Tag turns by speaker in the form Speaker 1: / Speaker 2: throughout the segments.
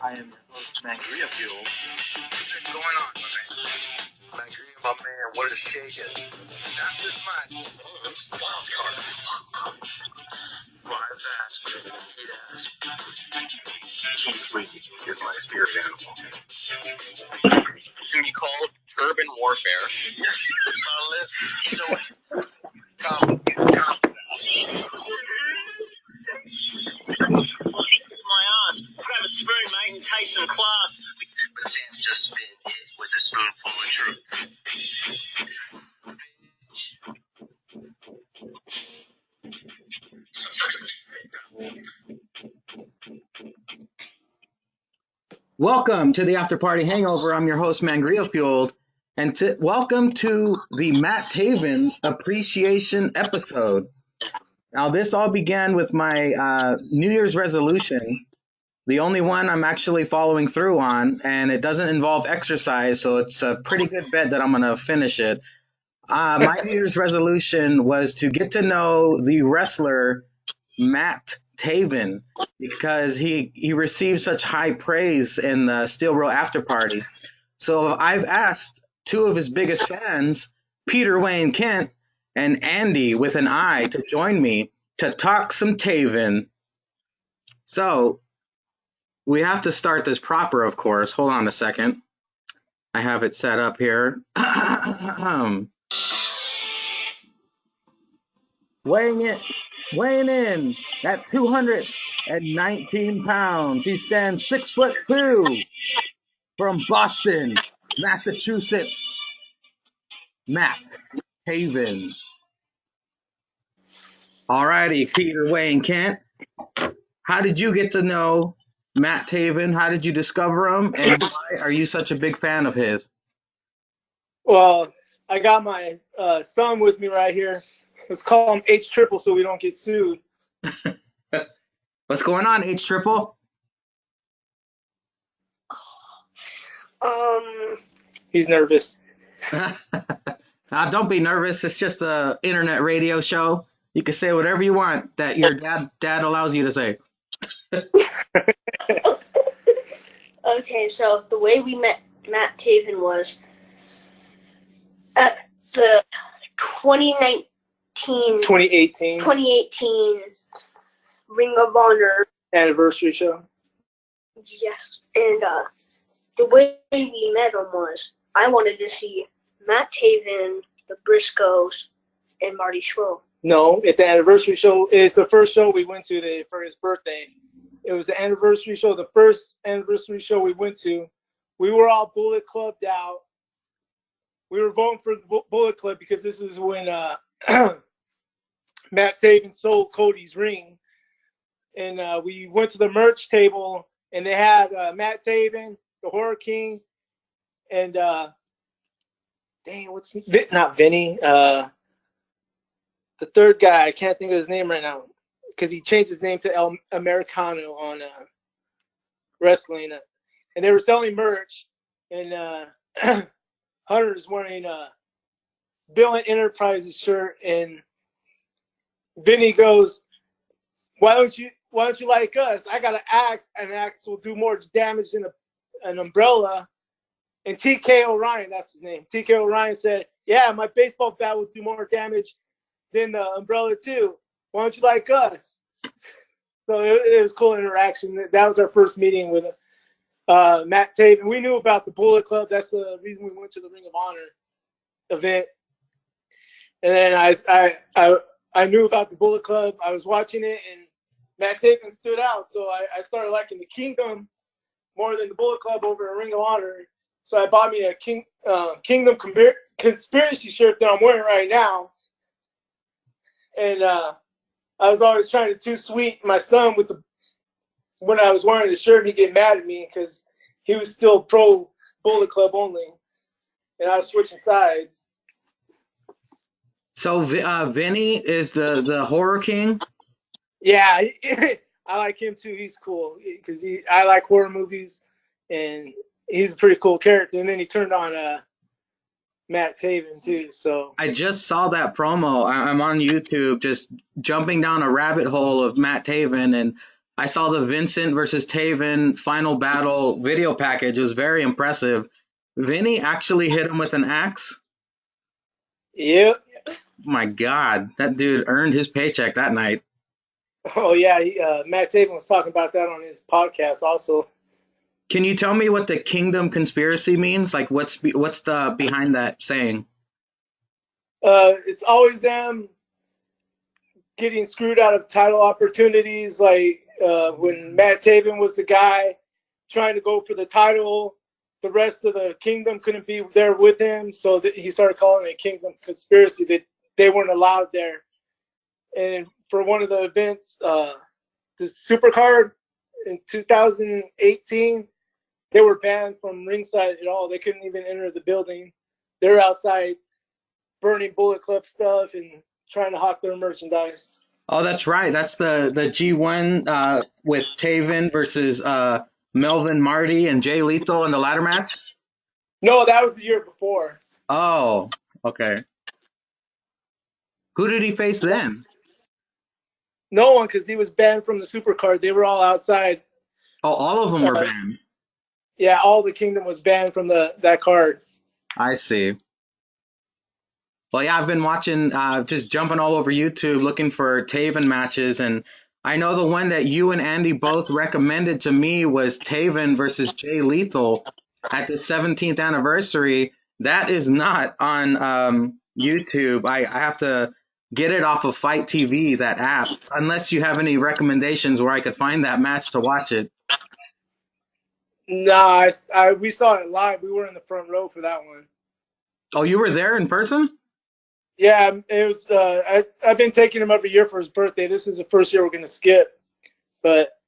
Speaker 1: I am your host, Mangria Fuel.
Speaker 2: What's going on, my man? Mangria, my man, what is shaking? Not this much. Wild card. Fly fast, eat ass. Heat is my spirit animal. It's going to be called urban warfare. Let's, come.
Speaker 3: My ass. Grab a spoon, mate, and taste some class.
Speaker 2: But Sam's just been hit with a spoonful of truth.
Speaker 1: Welcome to the After Party Hangover. I'm your host, Mangria Fueled, and welcome to the Matt Taven appreciation episode. Now, this all began with my New Year's resolution, the only one I'm actually following through on, and it doesn't involve exercise, so it's a pretty good bet that I'm going to finish it. My New Year's resolution was to get to know the wrestler Matt Taven because he received such high praise in the Steel Bro After Party. So I've asked two of his biggest fans, Peter Wayne Kent and Andy with an I, to join me to talk some Taven. So we have to start this proper, of course. Hold on a second. I have it set up here. Weighing in at 219 pounds. He stands 6'2" from Boston, Massachusetts. Matt Taven. Alrighty, Peter Wayne Kent. How did you get to know Matt Taven? How did you discover him? And why are you such a big fan of his?
Speaker 4: Well, I got my son with me right here. Let's call him H Triple so we don't get sued.
Speaker 1: What's going on, H Triple?
Speaker 4: He's nervous.
Speaker 1: Don't be nervous. It's just a internet radio show. You can say whatever you want that your dad allows you to say.
Speaker 5: Okay, so the way we met Matt Taven was at the 2018 Ring of Honor
Speaker 4: anniversary show.
Speaker 5: Yes, and the way we met him was I wanted to see Matt Taven, the Briscoes, and Marty Scurll.
Speaker 4: No, at the anniversary show, it's the first show we went to for his birthday. It was the anniversary show, the first anniversary show we went to. We were all Bullet Clubbed out. We were voting for the Bullet Club because this is when Matt Taven sold Cody's ring. And we went to the merch table, and they had Matt Taven, the Horror King, and not Vinny, the third guy. I can't think of his name right now because he changed his name to El Americano on wrestling. And they were selling merch, and Hunter's wearing a Bill and Enterprises shirt, and Vinny goes, Why don't you like us? I got an axe. An axe will do more damage than an umbrella. And TK O'Ryan, that's his name. TK O'Ryan said, yeah, my baseball bat will do more damage than the umbrella too. Why don't you like us? So it was cool interaction. That was our first meeting with Matt Taven. We knew about the Bullet Club. That's the reason we went to the Ring of Honor event. And then I knew about the Bullet Club. I was watching it, and Matt Taven stood out. So I started liking the Kingdom more than the Bullet Club over a Ring of Honor. So I bought me a Kingdom Conspiracy shirt that I'm wearing right now. And I was always trying to too sweet my son when I was wearing the shirt, he'd get mad at me because he was still pro Bullet Club only. And I was switching sides.
Speaker 1: So Vinny is the Horror King?
Speaker 4: Yeah, I like him too. He's cool because I like horror movies, and he's a pretty cool character. And then he turned on Matt Taven too. So
Speaker 1: I just saw that promo. I'm on YouTube just jumping down a rabbit hole of Matt Taven, and I saw the Vincent versus Taven final battle video package. It was very impressive. Vinny actually hit him with an axe.
Speaker 4: Yep.
Speaker 1: My God, that dude earned his paycheck that night.
Speaker 4: Oh yeah, Matt Taven was talking about that on his podcast also.
Speaker 1: Can you tell me what the Kingdom Conspiracy means? Like, what's the behind that saying?
Speaker 4: It's always them getting screwed out of title opportunities. Like when Matt Taven was the guy trying to go for the title, the rest of the kingdom couldn't be there with him, so he started calling it a Kingdom Conspiracy that they weren't allowed there. And for one of the events, the Supercard in 2018, they were banned from ringside at all. They couldn't even enter the building. They were outside burning Bullet Club stuff and trying to hawk their merchandise.
Speaker 1: Oh, that's right. That's the G1 with Taven versus Melvin Marty and Jay Lethal in the ladder match.
Speaker 4: No, that was the year before.
Speaker 1: Oh, okay. Who did he face then?
Speaker 4: No one, because he was banned from the Supercard. They were all outside.
Speaker 1: Oh, all of them were banned.
Speaker 4: Yeah, all the kingdom was banned from that card.
Speaker 1: I see. Well, yeah, I've been watching, just jumping all over YouTube looking for Taven matches, and I know the one that you and Andy both recommended to me was Taven versus Jay Lethal at the 17th anniversary. That is not on YouTube. I have to get it off of Fight TV, that app, unless you have any recommendations where I could find that match to watch it.
Speaker 4: Nah, we saw it live. We were in the front row for that one.
Speaker 1: Oh, you were there in person?
Speaker 4: Yeah, it was. I've been taking him every year for his birthday. This is the first year we're gonna skip, but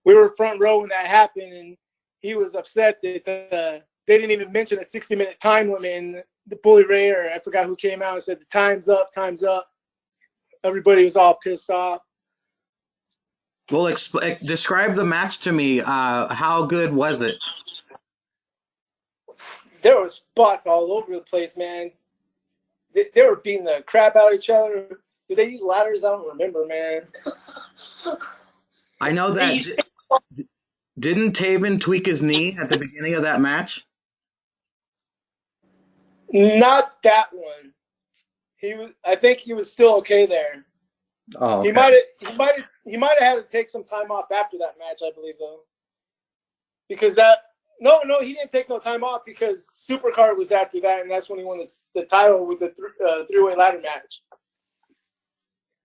Speaker 4: we were front row when that happened, and he was upset that they didn't even mention a 60-minute time limit. And the Bully Ray, or I forgot who came out and said the time's up, time's up. Everybody was all pissed off.
Speaker 1: Well, describe the match to me. How good was it?
Speaker 4: There were spots all over the place, man. They were beating the crap out of each other. Did they use ladders? I don't remember, man.
Speaker 1: I know that. Didn't Taven tweak his knee at the beginning of that match?
Speaker 4: Not that one. I think he was still okay there.
Speaker 1: Oh, okay.
Speaker 4: He might have had to take some time off after that match, I believe, though. Because no, he didn't take no time off because Supercard was after that, and that's when he won the title with the three-way ladder match.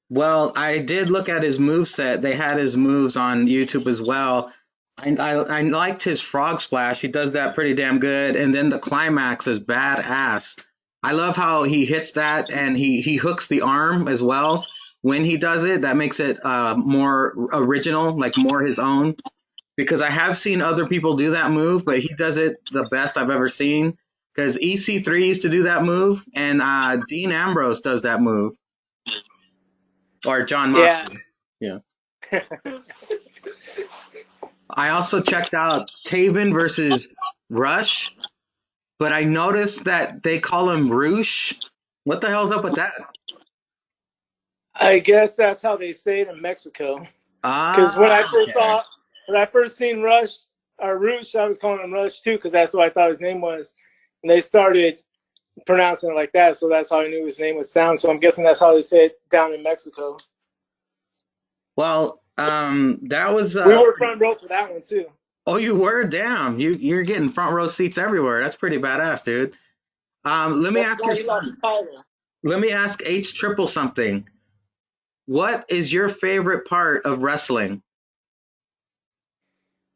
Speaker 1: Well, I did look at his moveset. They had his moves on YouTube as well. I liked his frog splash. He does that pretty damn good. And then the climax is badass. I love how he hits that and he hooks the arm as well. When he does it, that makes it more original, like more his own. Because I have seen other people do that move, but he does it the best I've ever seen. Because EC3 used to do that move, and Dean Ambrose does that move. Or John Moxley. Yeah. I also checked out Taven versus Rush, but I noticed that they call him Roosh. What the hell's up with that?
Speaker 4: I guess that's how they say it in Mexico. Because when I first seen Rush or Roosh, I was calling him Rush too, because that's what I thought his name was. And they started pronouncing it like that, so that's how I knew his name would sound. So I'm guessing that's how they say it down in Mexico.
Speaker 1: Well, that was.
Speaker 4: We were front row for that one too.
Speaker 1: Oh, you were? Damn, you're getting front row seats everywhere. That's pretty badass, dude. Let me ask H triple something. What is your favorite part of wrestling?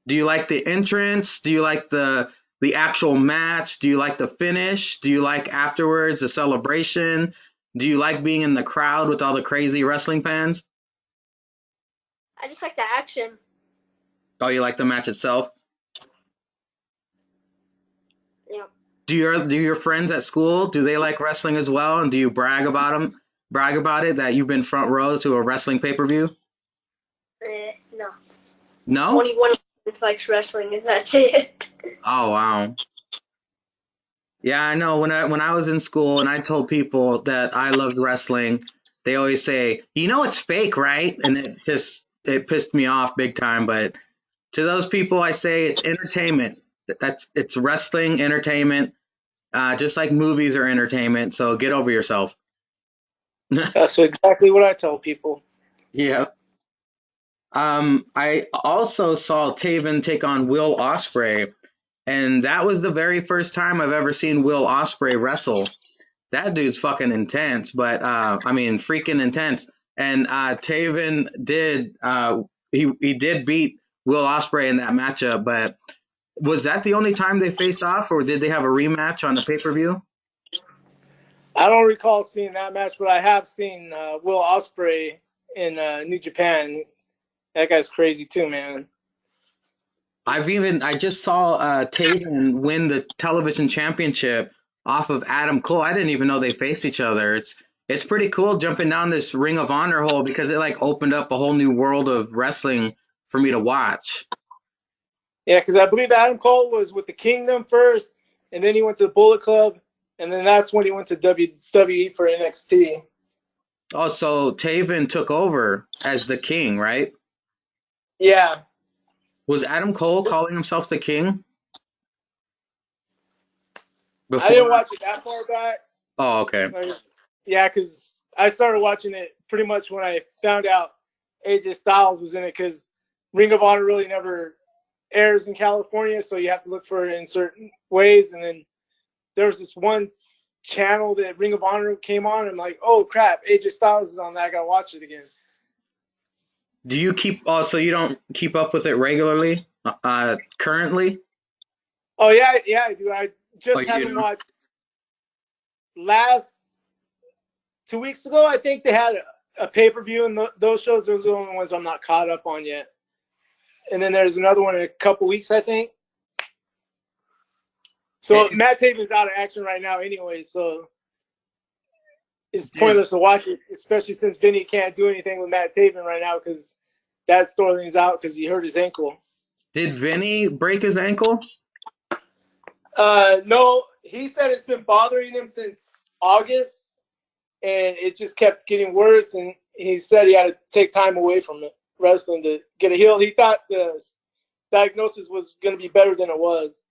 Speaker 1: Do you like the entrance? Do you like the actual match? Do you like the finish? Do you like afterwards the celebration? Do you like being in the crowd with all the crazy wrestling fans?
Speaker 5: I just like the action.
Speaker 1: Oh, you like the match itself?
Speaker 5: Yeah.
Speaker 1: Do your friends at school, do they like wrestling as well? And do you brag about it that you've been front row to a wrestling pay-per-view?
Speaker 5: No.
Speaker 1: No?
Speaker 5: Only one likes wrestling, and that's it.
Speaker 1: Oh, wow. Yeah, I know. When I was in school and I told people that I loved wrestling, they always say, "You know it's fake, right?" And it it pissed me off big time. But to those people, I say it's entertainment. It's wrestling entertainment, just like movies are entertainment. So get over yourself.
Speaker 4: That's exactly what I tell people.
Speaker 1: Yeah. I also saw Taven take on Will Ospreay, and that was the very first time I've ever seen Will Ospreay wrestle. That dude's fucking intense, but I mean, freaking intense. And Taven did he did beat Will Ospreay in that matchup, but was that the only time they faced off, or did they have a rematch on the pay-per-view?
Speaker 4: I don't recall seeing that match, but I have seen Will Ospreay in New Japan. That guy's crazy too, man.
Speaker 1: I just saw Taven win the television championship off of Adam Cole. I didn't even know they faced each other. It's pretty cool jumping down this Ring of Honor hole because it like opened up a whole new world of wrestling for me to watch.
Speaker 4: Yeah, because I believe Adam Cole was with the Kingdom first, and then he went to the Bullet Club, and then that's when he went to WWE for NXT.
Speaker 1: Oh, so Taven took over as the King, right?
Speaker 4: Yeah.
Speaker 1: Was Adam Cole calling himself the King? Before?
Speaker 4: I didn't watch it that far back.
Speaker 1: Oh, okay.
Speaker 4: Yeah, because I started watching it pretty much when I found out AJ Styles was in it, because Ring of Honor really never airs in California, so you have to look for it in certain ways. And then there was this one channel that Ring of Honor came on, and I'm like, oh crap, AJ Styles is on that. I gotta watch it again.
Speaker 1: Do you so you don't keep up with it regularly, currently?
Speaker 4: Oh yeah, I do. I just haven't watched. Last 2 weeks ago, I think they had a pay-per-view, and those shows, those are the only ones I'm not caught up on yet. And then there's another one in a couple weeks, I think. So Matt Taven's out of action right now anyway, so it's pointless to watch it, especially since Vinny can't do anything with Matt Taven right now because that storyline's out because he hurt his ankle.
Speaker 1: Did Vinny break his ankle?
Speaker 4: No, he said it's been bothering him since August, and it just kept getting worse, and he said he had to take time away from it, wrestling, to get it healed. He thought the diagnosis was going to be better than it was.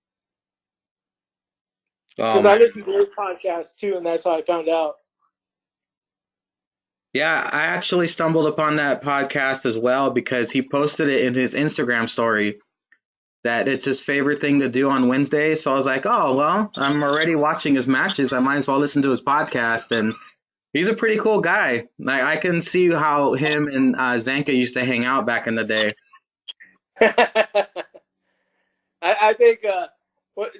Speaker 4: Because I listened to his podcast too, and that's how I found out.
Speaker 1: Yeah, I actually stumbled upon that podcast as well because he posted it in his Instagram story that it's his favorite thing to do on Wednesday. So I was like, oh, well, I'm already watching his matches. I might as well listen to his podcast. And he's a pretty cool guy. I can see how him and Zanka used to hang out back in the day.
Speaker 4: I think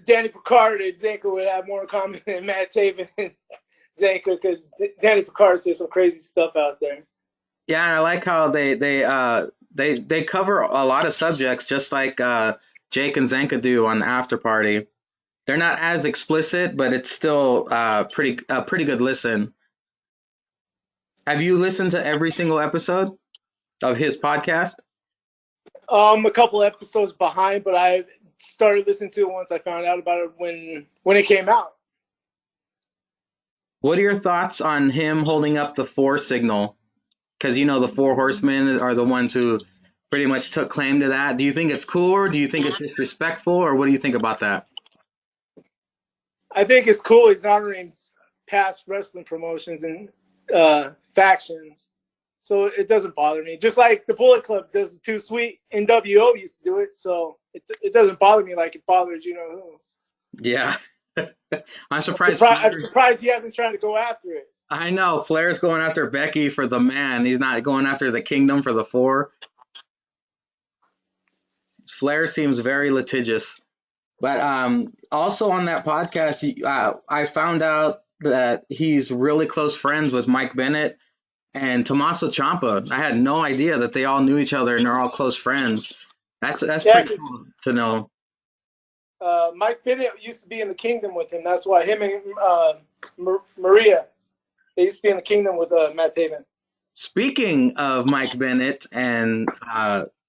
Speaker 4: Danny Picard and Zanka would have more in common than Matt Taven and Zanka, because Danny Picard says some crazy stuff out there.
Speaker 1: Yeah, and I like how they cover a lot of subjects, just like Jake and Zanka do on the After Party. They're not as explicit, but it's still pretty good listen. Have you listened to every single episode of his podcast?
Speaker 4: A couple episodes behind, but I started listening to it once I found out about it when it came out.
Speaker 1: What are your thoughts on him holding up the 4 signal? Because the 4 horsemen are the ones who pretty much took claim to that. Do you think it's cool, or do you think it's disrespectful, or what do you think about that?
Speaker 4: I think it's cool. He's honoring past wrestling promotions and factions, so it doesn't bother me. Just like the Bullet Club does the Too Sweet, NWO used to do it, so it doesn't bother me like it bothers who.
Speaker 1: Yeah. I'm surprised.
Speaker 4: I'm surprised he hasn't tried to go after it.
Speaker 1: I know. Flair's going after Becky for the man. He's not going after the Kingdom for the 4. Flair seems very litigious. But also on that podcast, I found out that he's really close friends with Mike Bennett and Tommaso Ciampa. I had no idea that they all knew each other and they're all close friends. That's pretty cool to know.
Speaker 4: Mike Bennett used to be in the Kingdom with him. That's why him and Maria, they used to be in the Kingdom with Matt Taven.
Speaker 1: Speaking of Mike Bennett and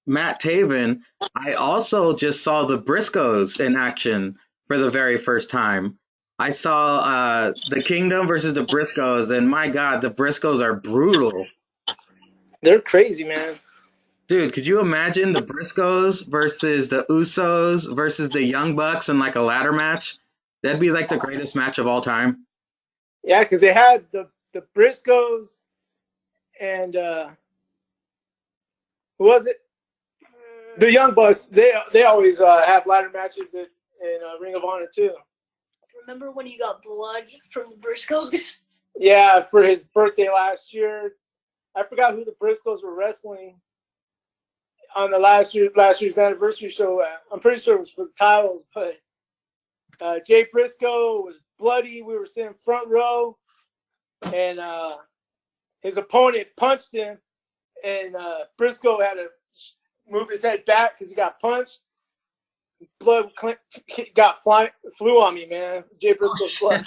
Speaker 1: Matt Taven, I also just saw the Briscoes in action for the very first time. I saw the Kingdom versus the Briscoes, and my God, the Briscoes are brutal.
Speaker 4: They're crazy, man.
Speaker 1: Dude, could you imagine the Briscoes versus the Usos versus the Young Bucks in like a ladder match? That'd be like the greatest match of all time.
Speaker 4: Yeah, because they had the Briscoes and who was it? The Young Bucks. They always have ladder matches in Ring of Honor too.
Speaker 5: Remember when you got blood from the Briscoes?
Speaker 4: Yeah, for his birthday last year. I forgot who the Briscoes were wrestling on the last year's anniversary show. I'm pretty sure it was for the titles, but Jay Briscoe was bloody. We were sitting front row, and his opponent punched him, and Briscoe had to move his head back because he got punched. Blood flew on me, man. Jay Briscoe's blood.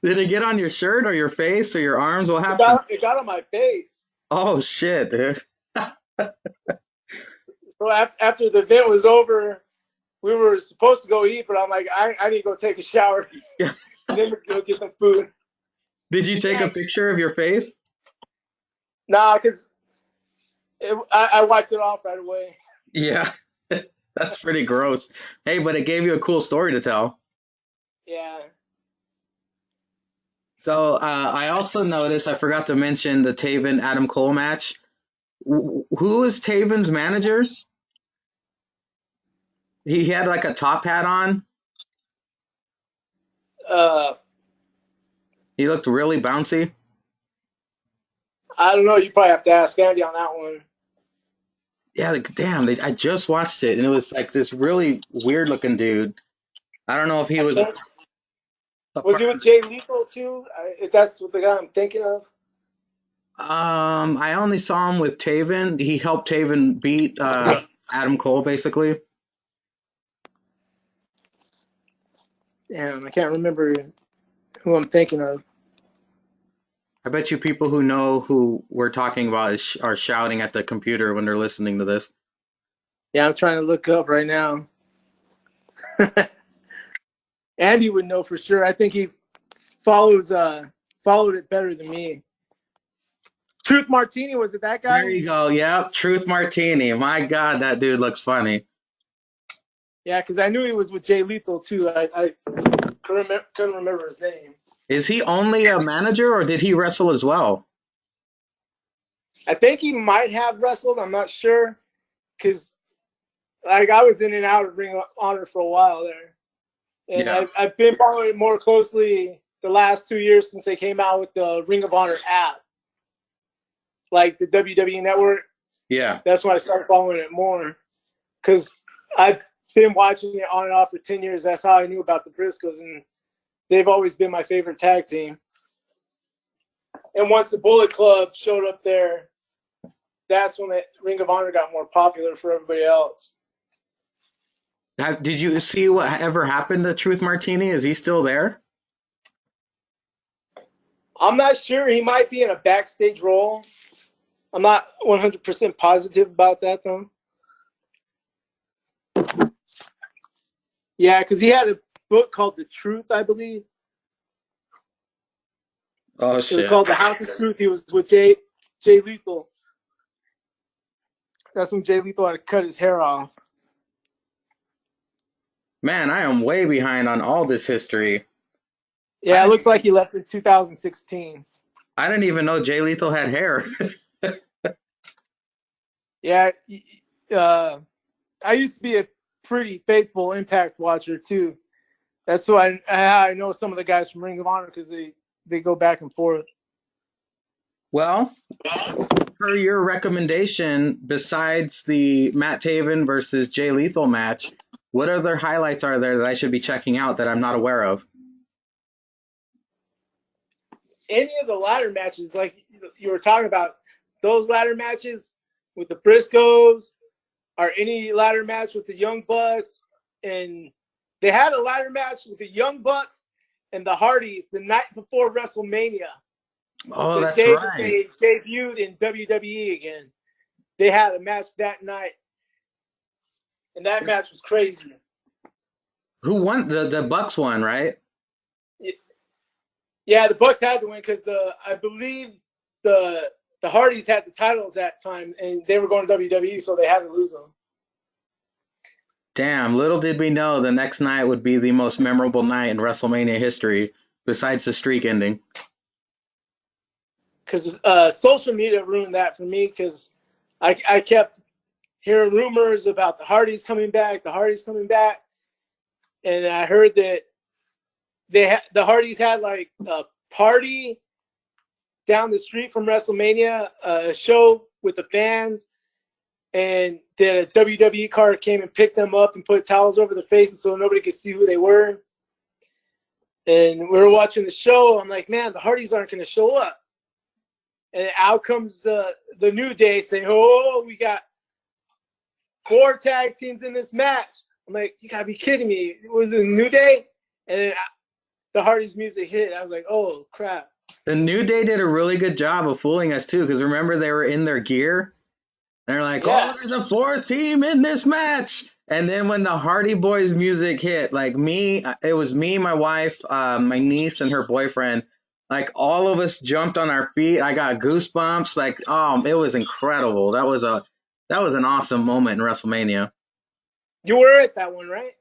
Speaker 1: Did it get on your shirt or your face or your arms? What happened?
Speaker 4: It got on my face.
Speaker 1: Oh shit, dude.
Speaker 4: So after the event was over, we were supposed to go eat, but I'm like, I need to go take a shower.
Speaker 1: Yeah.
Speaker 4: And then go get some food.
Speaker 1: Did you take a picture of your face?
Speaker 4: Nah, because I wiped it off right away.
Speaker 1: Yeah. That's pretty gross. Hey, but it gave you a cool story to tell.
Speaker 4: Yeah.
Speaker 1: So I also noticed, I forgot to mention the Taven Adam Cole match. Who was Taven's manager? He had like a top hat on. He looked really bouncy.
Speaker 4: I don't know. You probably have to ask Andy on that one.
Speaker 1: Yeah, like, damn, I just watched it and it was like this really weird looking dude. I don't know if he was.
Speaker 4: Was he with Jay Lethal too? If that's what the guy I'm thinking of.
Speaker 1: I only saw him with Taven. He helped Taven beat Adam Cole, basically.
Speaker 4: Damn, I can't remember who I'm thinking of.
Speaker 1: I bet you people who know who we're talking about are shouting at the computer when they're listening to this.
Speaker 4: Yeah, I'm trying to look up right now. Andy would know for sure. I think he followed it better than me. Truth Martini, was it that guy?
Speaker 1: There you go. Yep, Truth Martini. My God, that dude looks funny.
Speaker 4: Yeah, because I knew he was with Jay Lethal too. I couldn't remember his name.
Speaker 1: Is he only a manager or did he wrestle as well?
Speaker 4: I think he might have wrestled. I'm not sure, because like I was in and out of Ring of Honor for a while there, and
Speaker 1: Yeah.
Speaker 4: I've been following it more closely the last 2 years since they came out with the Ring of Honor app, like the WWE Network.
Speaker 1: Yeah.
Speaker 4: That's why I started following it more, because I've been watching it on and off for 10 years. That's how I knew about the Briscoes, and they've always been my favorite tag team. And once the Bullet Club showed up there, that's when the Ring of Honor got more popular for everybody else.
Speaker 1: Did you see what ever happened to Truth Martini? Is he still there?
Speaker 4: I'm not sure. He might be in a backstage role. I'm not 100% positive about that, though. Yeah, because he had a book called The Truth, I believe.
Speaker 1: Oh,
Speaker 4: It was
Speaker 1: shit.
Speaker 4: called The House of Truth. He was with Jay Lethal. That's when Jay Lethal had to cut his hair off.
Speaker 1: Man, I am way behind on all this history.
Speaker 4: Yeah, it looks like he left in 2016.
Speaker 1: I didn't even know Jay Lethal had hair.
Speaker 4: Yeah, I used to be a pretty faithful Impact watcher too. That's why I know some of the guys from Ring of Honor, because they go back and forth.
Speaker 1: Well, per your recommendation, besides the Matt Taven versus Jay Lethal match, what other highlights are there that I should be checking out that I'm not aware of?
Speaker 4: Any of the ladder matches, like you were talking about, those ladder matches with the Briscoes, or any ladder match with the Young Bucks, and they had a ladder match with the Young Bucks and the Hardys the night before WrestleMania.
Speaker 1: Oh,
Speaker 4: The
Speaker 1: that's
Speaker 4: day that
Speaker 1: right.
Speaker 4: they debuted in WWE again. They had a match that night, and that match was crazy.
Speaker 1: Who won? The Bucks won, right?
Speaker 4: Yeah, the Bucks had to win because I believe the the Hardys had the titles that time, and they were going to WWE, so they had to lose them.
Speaker 1: Damn, little did we know the next night would be the most memorable night in WrestleMania history, besides the streak ending.
Speaker 4: Because social media ruined that for me, because I kept hearing rumors about the Hardys coming back, and I heard that the Hardys had like a party down the street from WrestleMania, a show with the fans, and the WWE car came and picked them up and put towels over their faces so nobody could see who they were. And we were watching the show. I'm like, man, the Hardys aren't going to show up. And out comes the New Day saying, oh, we got 4 tag teams in this match. I'm like, you got to be kidding me. Was it a New Day? And then the Hardys music hit. I was like, oh, crap.
Speaker 1: The New Day did a really good job of fooling us, too, because remember they were in their gear? And they're like,
Speaker 4: Yeah.
Speaker 1: oh, there's a 4th team in this match. And then when the Hardy Boys music hit, like it was me, my wife, my niece, and her boyfriend. Like all of us jumped on our feet. I got goosebumps. Like, it was incredible. That was an awesome moment in WrestleMania.
Speaker 4: You were at that one, right?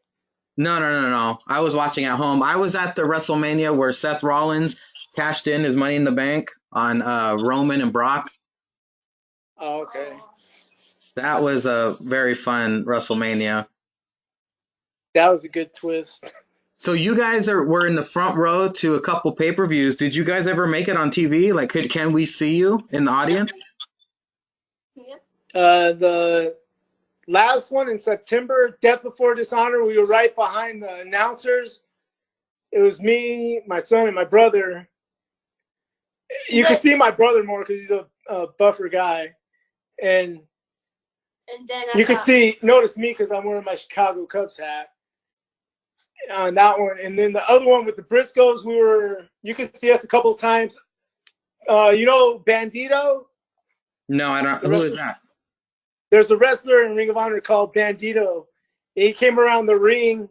Speaker 1: No. I was watching at home. I was at the WrestleMania where Seth Rollins cashed in his Money in the Bank on Roman and Brock.
Speaker 4: Oh, okay.
Speaker 1: That was a very fun WrestleMania.
Speaker 4: That was a good twist.
Speaker 1: So you guys were in the front row to a couple pay-per-views. Did you guys ever make it on TV? Like, can we see you in the audience?
Speaker 5: Yeah.
Speaker 4: The last one in September, Death Before Dishonor, we were right behind the announcers. It was me, my son, and my brother. You can see my brother more because he's a buffer guy. And
Speaker 5: then
Speaker 4: you can notice me because I'm wearing my Chicago Cubs hat on that one. And then the other one with the Briscoes, you can see us a couple of times. You know Bandito?
Speaker 1: No, I don't. Who is that?
Speaker 4: There's a wrestler in Ring of Honor called Bandito. He came around the ring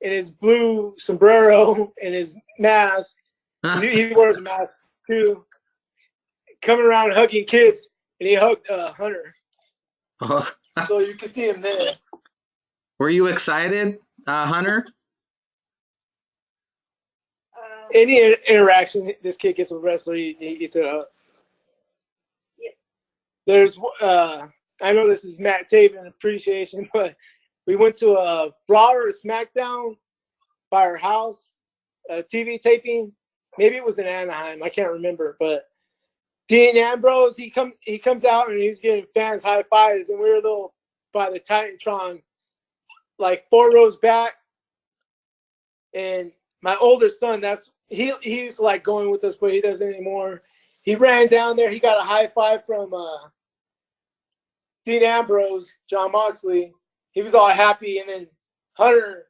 Speaker 4: in his blue sombrero and his mask. He wears a mask too. Coming around hugging kids, and he hugged Hunter.
Speaker 1: Oh.
Speaker 4: So you can see him there.
Speaker 1: Were you excited, Hunter?
Speaker 4: Any interaction this kid gets with a wrestler, he gets it up.
Speaker 5: Yeah.
Speaker 4: There's I know this is Matt Taven appreciation, but we went to a Raw or a SmackDown by our house, a TV taping. Maybe it was in Anaheim. I can't remember. But Dean Ambrose, he comes out and he's getting fans high fives, and we were a little by the Titantron, like 4 rows back. And my older son, he used to like going with us, but he doesn't anymore. He ran down there. He got a high five from Dean Ambrose, John Moxley. He was all happy, and then Hunter,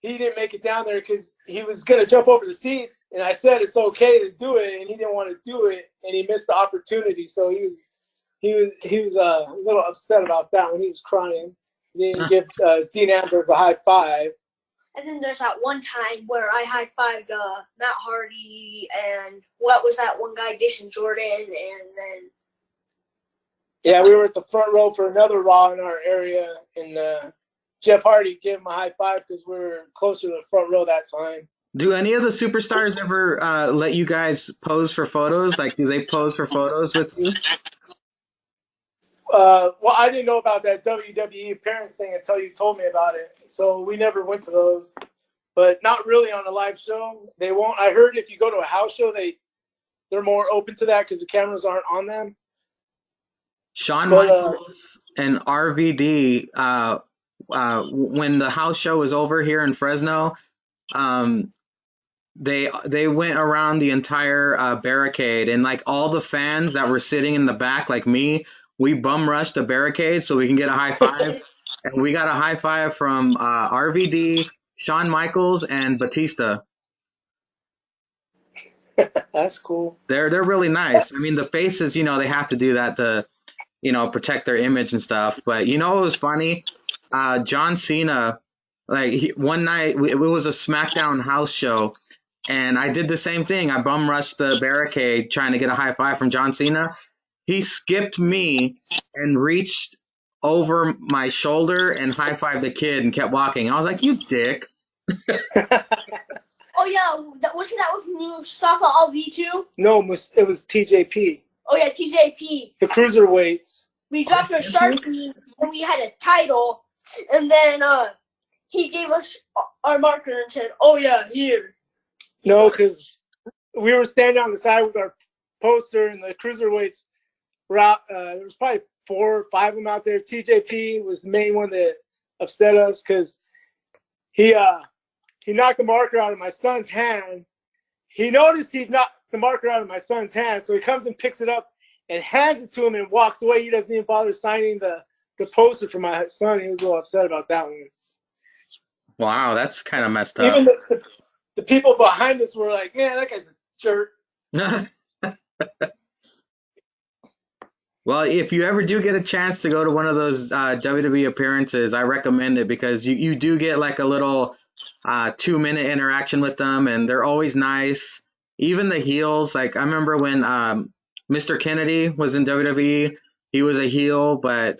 Speaker 4: he didn't make it down there because he was gonna jump over the seats, and I said it's okay to do it, and he didn't want to do it, and he missed the opportunity. So he was a little upset about that when he was crying. He didn't give Dean Ambrose a high five.
Speaker 5: And then there's that one time where I high-fived Matt Hardy and what was that one guy, Jason Jordan, and then...
Speaker 4: Yeah, we were at the front row for another Raw in our area, and Jeff Hardy gave him a high five because we were closer to the front row that time.
Speaker 1: Do any of the superstars ever let you guys pose for photos? Like, do they pose for photos with you?
Speaker 4: Well, I didn't know about that WWE appearance thing until you told me about it. So we never went to those, but not really on a live show. They won't. I heard if you go to a house show, they're more open to that because the cameras aren't on them.
Speaker 1: Shawn Michaels and RVD, when the house show was over here in Fresno, they went around the entire barricade, and like all the fans that were sitting in the back, like me, we bum rushed the barricade so we can get a high five. And we got a high five from RVD, Shawn Michaels, and Batista.
Speaker 4: That's cool.
Speaker 1: They're really nice. I mean, the faces, they have to do that to, protect their image and stuff. But it was funny. John Cena, one night it was a SmackDown house show, and I did the same thing. I bum rushed the barricade trying to get a high five from John Cena. he skipped me and reached over my shoulder and high-fived the kid and kept walking. I was like, you dick.
Speaker 5: Oh yeah, wasn't that with Mustafa Ali too?
Speaker 4: No, it was TJP.
Speaker 5: Oh yeah, TJP.
Speaker 4: The cruiserweights.
Speaker 5: We dropped our Sharpie and we had a title, and then he gave us our marker and said, "Oh yeah, here."
Speaker 4: No, because we were standing on the side with our poster, and the cruiserweights were out. There was probably 4 or 5 of them out there. TJP was the main one that upset us because he knocked the marker out of my son's hand. He noticed he knocked the marker out of my son's hand, so he comes and picks it up and hands it to him and walks away. He doesn't even bother signing the poster for my son. He was a little upset about that one.
Speaker 1: Wow, that's kind of messed up.
Speaker 4: Even the people behind us were like, man, that guy's a jerk.
Speaker 1: Well, if you ever do get a chance to go to one of those WWE appearances, I recommend it because you do get like a little 2-minute interaction with them, and they're always nice. Even the heels, like I remember when Mr. Kennedy was in WWE, he was a heel, but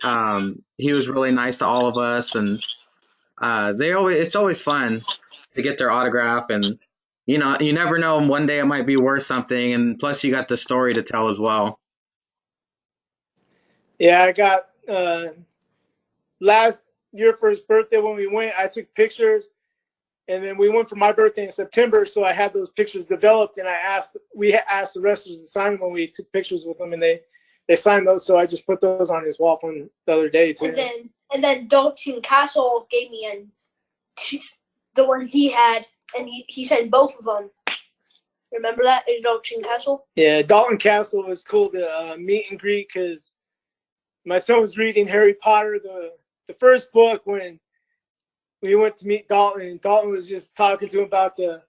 Speaker 1: he was really nice to all of us, and it's always fun to get their autograph, and you never know, one day it might be worth something, and plus you got the story to tell as well.
Speaker 4: Yeah, I got last year for his birthday when we went, I took pictures, and then we went for my birthday in September, so I had those pictures developed, and we asked the wrestlers to sign them when we took pictures with them, and they signed those, so I just put those on his wall from the other day too.
Speaker 5: And then Dalton Castle gave me the one he had, and he sent both of them. Remember that? Dalton Castle?
Speaker 4: Yeah, Dalton Castle was cool to meet and greet because my son was reading Harry Potter, the first book, when we went to meet Dalton, and Dalton was just talking to him about the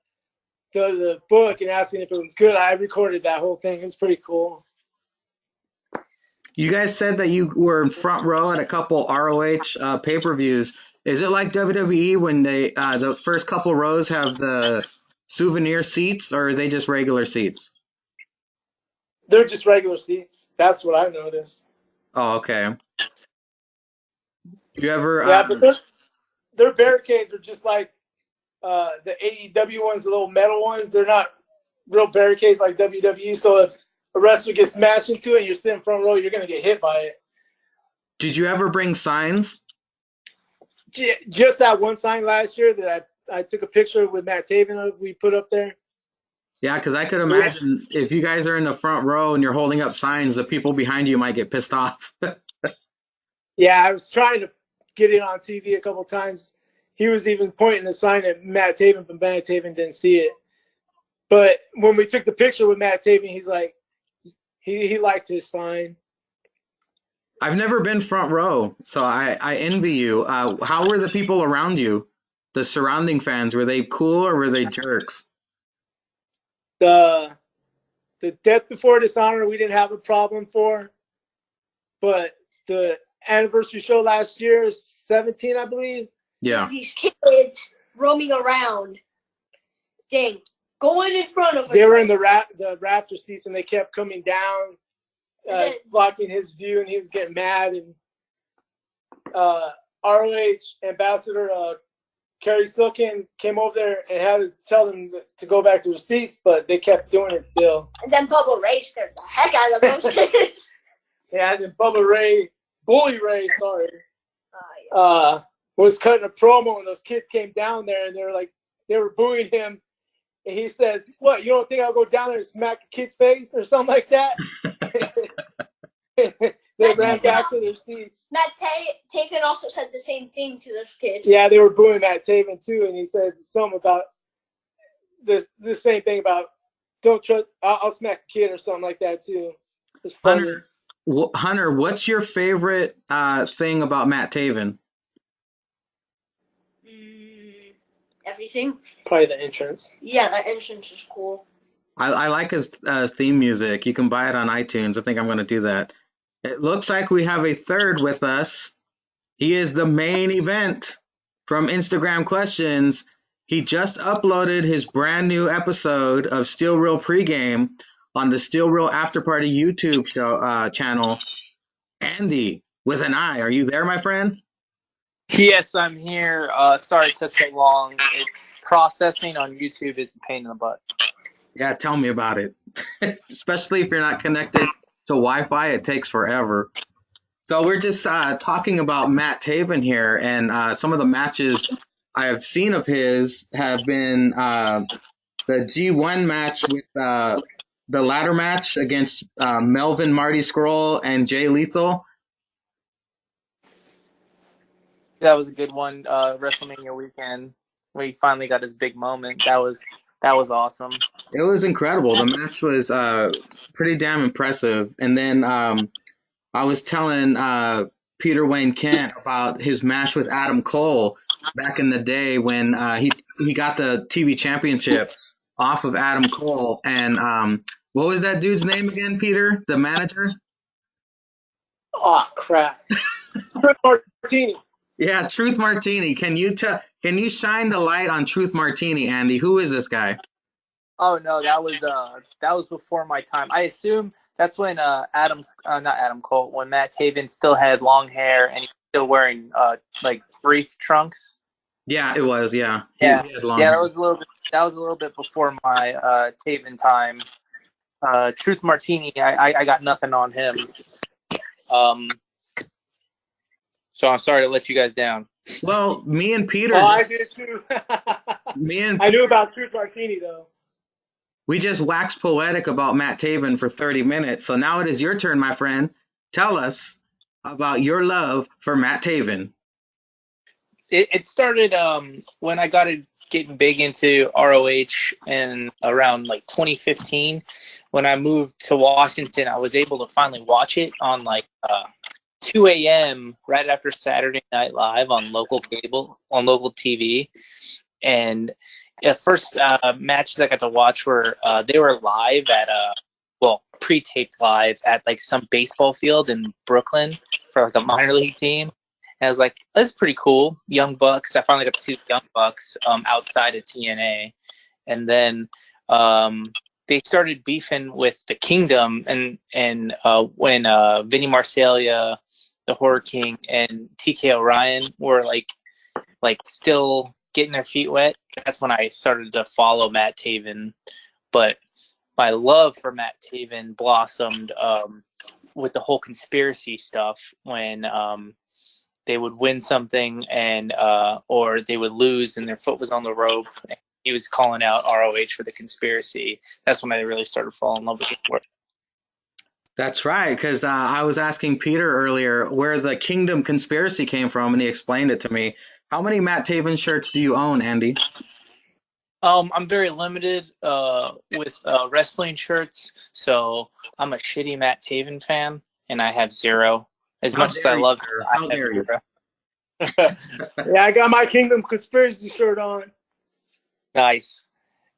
Speaker 4: book and asking if it was good. I recorded that whole thing. It was pretty cool.
Speaker 1: You guys said that you were in front row at a couple ROH pay-per-views. Is it like WWE when they the first couple rows have the souvenir seats, or are they just regular seats?
Speaker 4: They're just regular seats. That's what I noticed.
Speaker 1: Oh, okay. You ever?
Speaker 4: Yeah, but their barricades are just like the AEW ones, the little metal ones. They're not real barricades like WWE. So if a wrestler gets smashed into it and you're sitting front row, you're gonna get hit by it.
Speaker 1: Did you ever bring signs?
Speaker 4: Just that one sign last year that I took a picture with Matt Taven of, we put up there.
Speaker 1: Yeah, because I could imagine if you guys are in the front row and you're holding up signs, the people behind you might get pissed off.
Speaker 4: Yeah, I was trying to get it on TV a couple times. He was even pointing the sign at Matt Taven, but Matt Taven didn't see it. But when we took the picture with Matt Taven, he's like, he liked his sign.
Speaker 1: I've never been front row, so I envy you. How were the people around you? The surrounding fans, were they cool or were they jerks?
Speaker 4: The Death Before Dishonor we didn't have a problem for, but the anniversary show last year, 17, I believe.
Speaker 1: Yeah.
Speaker 5: These kids roaming around. Dang. Going in front of us.
Speaker 4: They were in the rafter seats, and they kept coming down, blocking his view, and he was getting mad. And ROH ambassador Kerry Silkin came over there and had to tell them to go back to their seats, but they kept doing it still.
Speaker 5: And then Bubba Ray scared the heck out of those kids.
Speaker 4: Yeah, and then Bully Ray, was cutting a promo, and those kids came down there, and they were booing him. And he says, "What, you don't think I'll go down there and smack a kid's face or something like that?" They ran back to their seats.
Speaker 5: Matt Taven also said the same thing to those kids.
Speaker 4: Yeah, they were booing Matt Taven too, and he said something about the same thing about don't trust. I'll smack a kid or something like that too.
Speaker 1: Hunter, what's your favorite thing about Matt Taven?
Speaker 5: Everything.
Speaker 4: Probably the entrance.
Speaker 5: Yeah, that entrance is cool.
Speaker 1: I like his theme music. You can buy it on iTunes. I think I'm going to do that. It looks like we have a third with us. He is the main event from Instagram Questions. He just uploaded his brand new episode of Steel Real Pregame on the Still Real After Party YouTube show channel, Andy with an I. Are you there, my friend?
Speaker 6: Yes, I'm here. Sorry it took so long. Processing on YouTube is a pain in the butt.
Speaker 1: Yeah, tell me about it. Especially if you're not connected to Wi-Fi, it takes forever. So we're just talking about Matt Taven here, and some of the matches I have seen of his have been the G1 match with the ladder match against Melvin Marty Scroll and Jay Lethal.
Speaker 6: That was a good one. WrestleMania weekend when he finally got his big moment. That was awesome.
Speaker 1: It was incredible. The match was pretty damn impressive. And then I was telling Peter Wayne Kent about his match with Adam Cole back in the day when he got the TV championship off of Adam Cole. And what was that dude's name again, Peter? The manager?
Speaker 4: Oh crap! Martini.
Speaker 1: Yeah, Truth Martini. Can you shine the light on Truth Martini, Andy? Who is this guy?
Speaker 6: Oh no, that was before my time. I assume that's when not Adam Cole, when Matt Taven still had long hair and he was still wearing like brief trunks.
Speaker 1: Yeah, it was. Yeah,
Speaker 6: He
Speaker 1: had long hair.
Speaker 6: That was a little bit before my Taven time. Truth Martini, I got nothing on him. So I'm sorry to let you guys down.
Speaker 1: Well, me and Peter.
Speaker 4: Oh, I did too. I knew about Truth Martini though.
Speaker 1: We just waxed poetic about Matt Taven for 30 minutes. So now it is your turn, my friend. Tell us about your love for Matt Taven.
Speaker 6: It started when I got getting big into ROH and around like 2015. When I moved to Washington, I was able to finally watch it on like 2 a.m. right after Saturday Night Live on local cable, on local TV. And the first matches I got to watch were they were live at pre-taped live at like some baseball field in Brooklyn for like a minor league team. And I was like, that's pretty cool. Young Bucks. I finally got to see the Young Bucks outside of TNA. And then they started beefing with the Kingdom, and when Vinny Marseglia, the Horror King, and TK O'Ryan were like still getting their feet wet, that's when I started to follow Matt Taven. But my love for Matt Taven blossomed with the whole conspiracy stuff when they would win something and or they would lose and their foot was on the rope. He was calling out ROH for the conspiracy. That's when I really started falling in love with the work.
Speaker 1: That's right, because I was asking Peter earlier where the Kingdom conspiracy came from, and he explained it to me. How many Matt Taven shirts do you own, Andy?
Speaker 6: I'm very limited with wrestling shirts, so I'm a shitty Matt Taven fan, and I have zero. As much as I love him, I have zero.
Speaker 4: Yeah, I got my Kingdom conspiracy shirt on.
Speaker 6: Nice.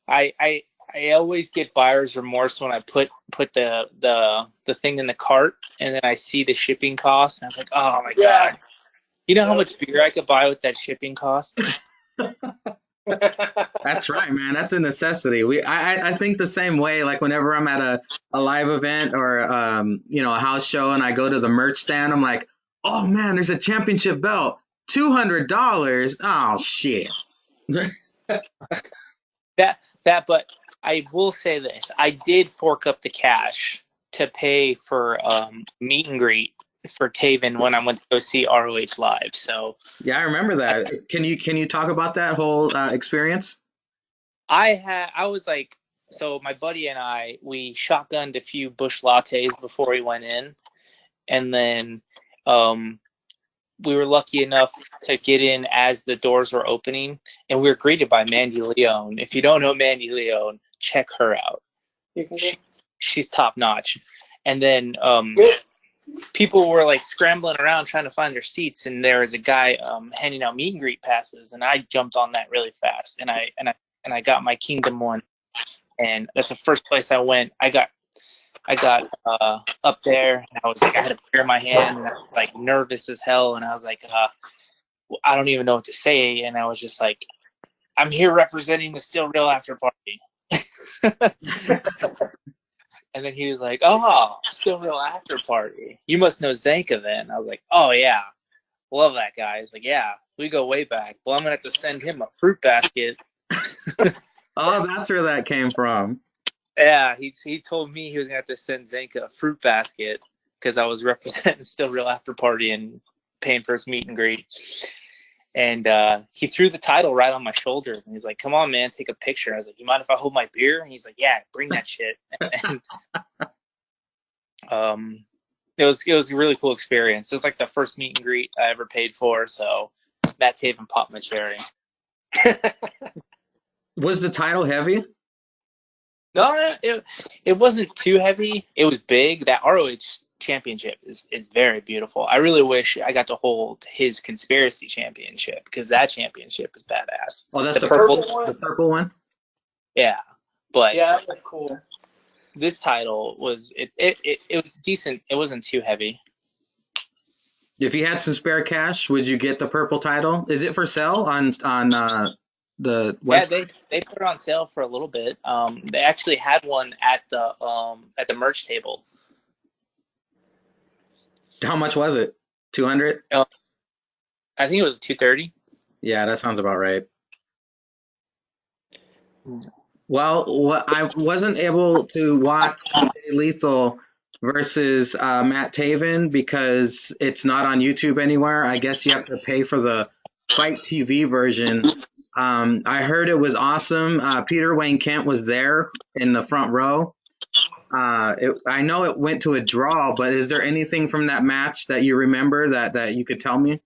Speaker 6: I always get buyer's remorse when I put the thing in the cart and then I see the shipping cost and I was like, oh my god. You know how much beer I could buy with that shipping cost?
Speaker 1: That's right, man. That's a necessity. I think the same way. Like whenever I'm at a live event or a house show and I go to the merch stand, I'm like, oh man, there's a championship belt, $200. Oh shit.
Speaker 6: But I will say this: I did fork up the cash to pay for meet and greet for Taven when I went to go see ROH live. So
Speaker 1: yeah, I remember that. Can you talk about that whole experience?
Speaker 6: I was like, so my buddy and we shotgunned a few Busch Lattes before we went in, and then we were lucky enough to get in as the doors were opening, and we were greeted by Mandy Leone. If you don't know Mandy Leone, check her out. She's top notch. And then people were like scrambling around trying to find their seats, and there was a guy handing out meet and greet passes, and I jumped on that really fast, and I got my Kingdom one, and that's the first place I went. I got up there, and I was like, I had a beer in my hand, and I was like nervous as hell, and I was like, I don't even know what to say, and I was just like, I'm here representing the Still Real After Party. And then he was like, "Oh, Still Real After Party. You must know Zanka then." I was like, "Oh yeah, love that guy." He's like, "Yeah, we go way back." Well, I'm gonna have to send him a fruit basket.
Speaker 1: Oh, that's where that came from.
Speaker 6: Yeah, he told me he was gonna have to send Zanka a fruit basket because I was representing Still Real After Party and paying for his meet and greet. And he threw the title right on my shoulders, and he's like, "Come on, man, take a picture." I was like, "You mind if I hold my beer?" And he's like, "Yeah, bring that shit." And it was a really cool experience. It was like the first meet and greet I ever paid for, so Matt Taven popped my cherry.
Speaker 1: Was the title heavy?
Speaker 6: No, it wasn't too heavy. It was big. That ROH championship is very beautiful. I really wish I got to hold his conspiracy championship because that championship is badass.
Speaker 1: Oh, that's the
Speaker 4: purple one?
Speaker 1: The purple one?
Speaker 6: Yeah, but
Speaker 4: Yeah, that's cool.
Speaker 6: this title was it was decent. It wasn't too heavy.
Speaker 1: If you had some spare cash, would you get the purple title? Is it for sale on the website?
Speaker 6: Yeah, they put it on sale for a little bit. They actually had one at the merch table.
Speaker 1: How much was it? 200?
Speaker 6: I think it was $230.
Speaker 1: Yeah, that sounds about right. Well, I wasn't able to watch Lethal versus Matt Taven because it's not on YouTube anywhere. I guess you have to pay for the Fight TV version. I heard it was awesome. Peter Wayne Kent was there in the front row. I know it went to a draw, but is there anything from that match that you remember that you could tell me?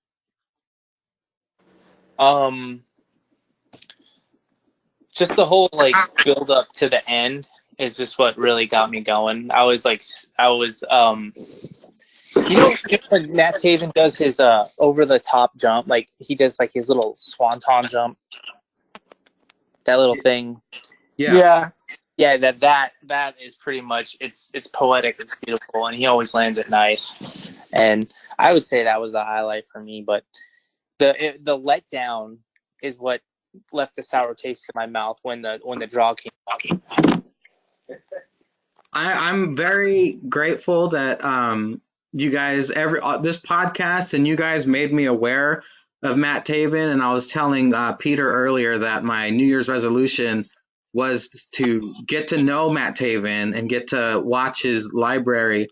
Speaker 6: Just the whole like build up to the end is just what really got me going. I was you know when Matt Taven does his over the top jump, like he does like his little swanton jump, that little thing.
Speaker 1: Yeah.
Speaker 6: Yeah, that is pretty much it's poetic, it's beautiful, and he always lands it nice. And I would say that was the highlight for me, but the letdown is what left a sour taste in my mouth when the draw came up.
Speaker 1: I'm very grateful that you guys this podcast and you guys made me aware of Matt Taven, and I was telling Peter earlier that my New Year's resolution was to get to know Matt Taven and get to watch his library.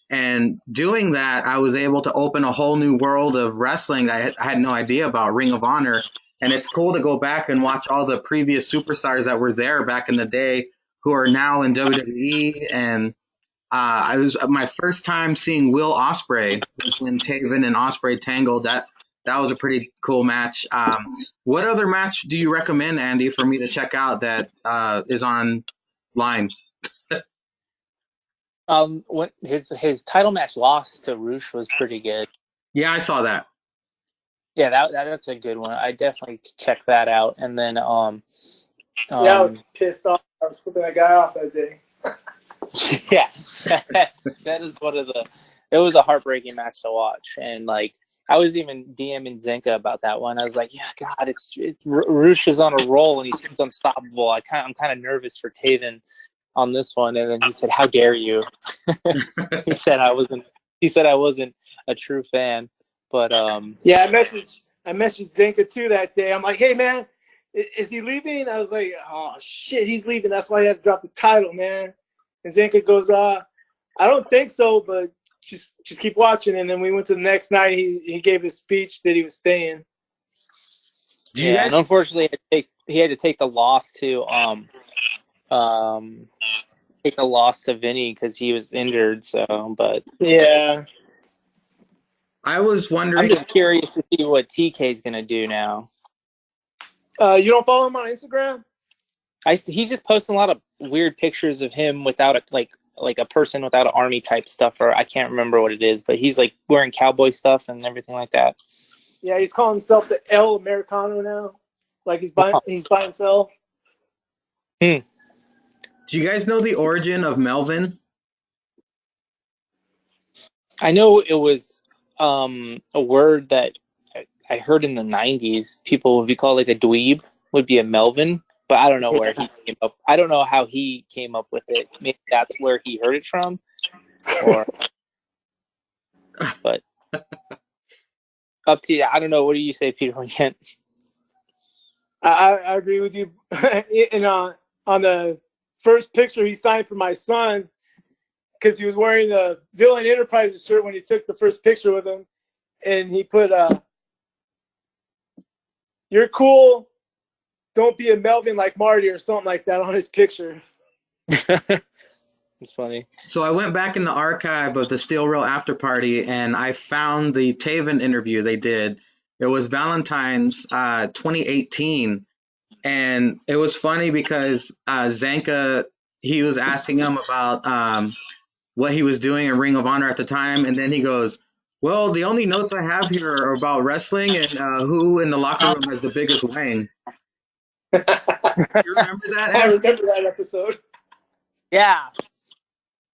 Speaker 1: And doing that, I was able to open a whole new world of wrestling that I had no idea about, Ring of Honor. And it's cool to go back and watch all the previous superstars that were there back in the day who are now in WWE. And I was my first time seeing Will Ospreay was when Taven and Ospreay tangled. That was a pretty cool match. What other match do you recommend, Andy, for me to check out that is online?
Speaker 6: When his title match loss to Roosh was pretty good.
Speaker 1: Yeah, I saw that.
Speaker 6: Yeah, that's a good one. I definitely check that out. And then
Speaker 4: Yeah, I was pissed off. I was flipping that guy off that day.
Speaker 6: yeah, that is it was a heartbreaking match to watch. And like I was even DMing Zenka about that one. I was like, yeah, God, it's Roosh is on a roll and he seems unstoppable. I'm kind of nervous for Taven on this one. And then he said, "How dare you?" He said I wasn't a true fan. But
Speaker 4: yeah, I messaged Zenka too that day. I'm like, hey man, is he leaving? I was like, oh shit, he's leaving. That's why he had to drop the title, man. And Zenka goes, I don't think so, but just keep watching. And then we went to the next night. He gave his speech that he was staying.
Speaker 6: And unfortunately, he had to take the loss to Vinny because he was injured. So, but
Speaker 4: yeah,
Speaker 1: I was wondering.
Speaker 6: I'm just curious to see what TK is gonna do now.
Speaker 4: You don't follow him on Instagram?
Speaker 6: He's just posting a lot of weird pictures of him without a person without an army type stuff, or I can't remember what it is, but he's like wearing cowboy stuff and everything like that.
Speaker 4: Yeah, he's calling himself the El Americano now. Like he's by himself.
Speaker 1: Do you guys know the origin of Melvin?
Speaker 6: I know it was a word that I heard in the 90s. People would be called like a dweeb, would be a Melvin. but I don't know where he came up. I don't know how he came up with it. Maybe that's where he heard it from, or. But up to you. I don't know. What do you say, Peter? Again?
Speaker 4: I agree with you. And on the first picture he signed for my son, because he was wearing the Villain Enterprises shirt when he took the first picture with him, and he put "You're cool, don't be a Melvin like Marty" or something like that on his picture.
Speaker 6: It's funny.
Speaker 1: So I went back in the archive of the Steel Real After Party and I found the Taven interview they did. It was Valentine's 2018. And it was funny because Zanka, he was asking him about what he was doing in Ring of Honor at the time. And then he goes, well, the only notes I have here are about wrestling and who in the locker room has the biggest wang. You remember that?
Speaker 4: I remember that episode.
Speaker 6: Yeah.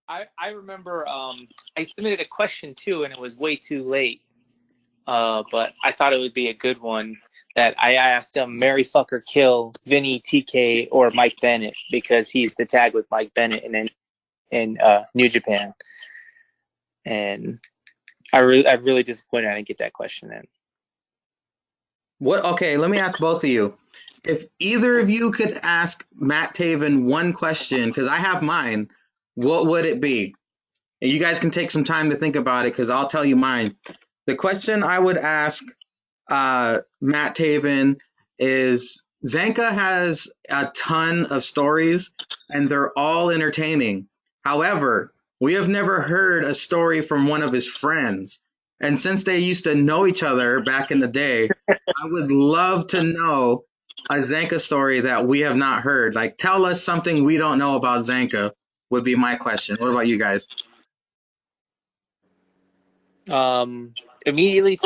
Speaker 6: I remember I submitted a question too, and it was way too late. But I thought it would be a good one that I asked him, marry, fuck, or kill Vinny, TK, or Mike Bennett, because he's the tag with Mike Bennett in New Japan. And I'm really disappointed I didn't get that question in.
Speaker 1: What? Okay, let me ask both of you. If either of you could ask Matt Taven one question, because I have mine, what would it be? And you guys can take some time to think about it, because I'll tell you mine. The question I would ask Matt Taven is, Zanka has a ton of stories, and they're all entertaining. However, we have never heard a story from one of his friends. And since they used to know each other back in the day, I would love to know a Zanka story that we have not heard. Like, tell us something we don't know about Zanka would be my question. What about you guys?
Speaker 6: Immediately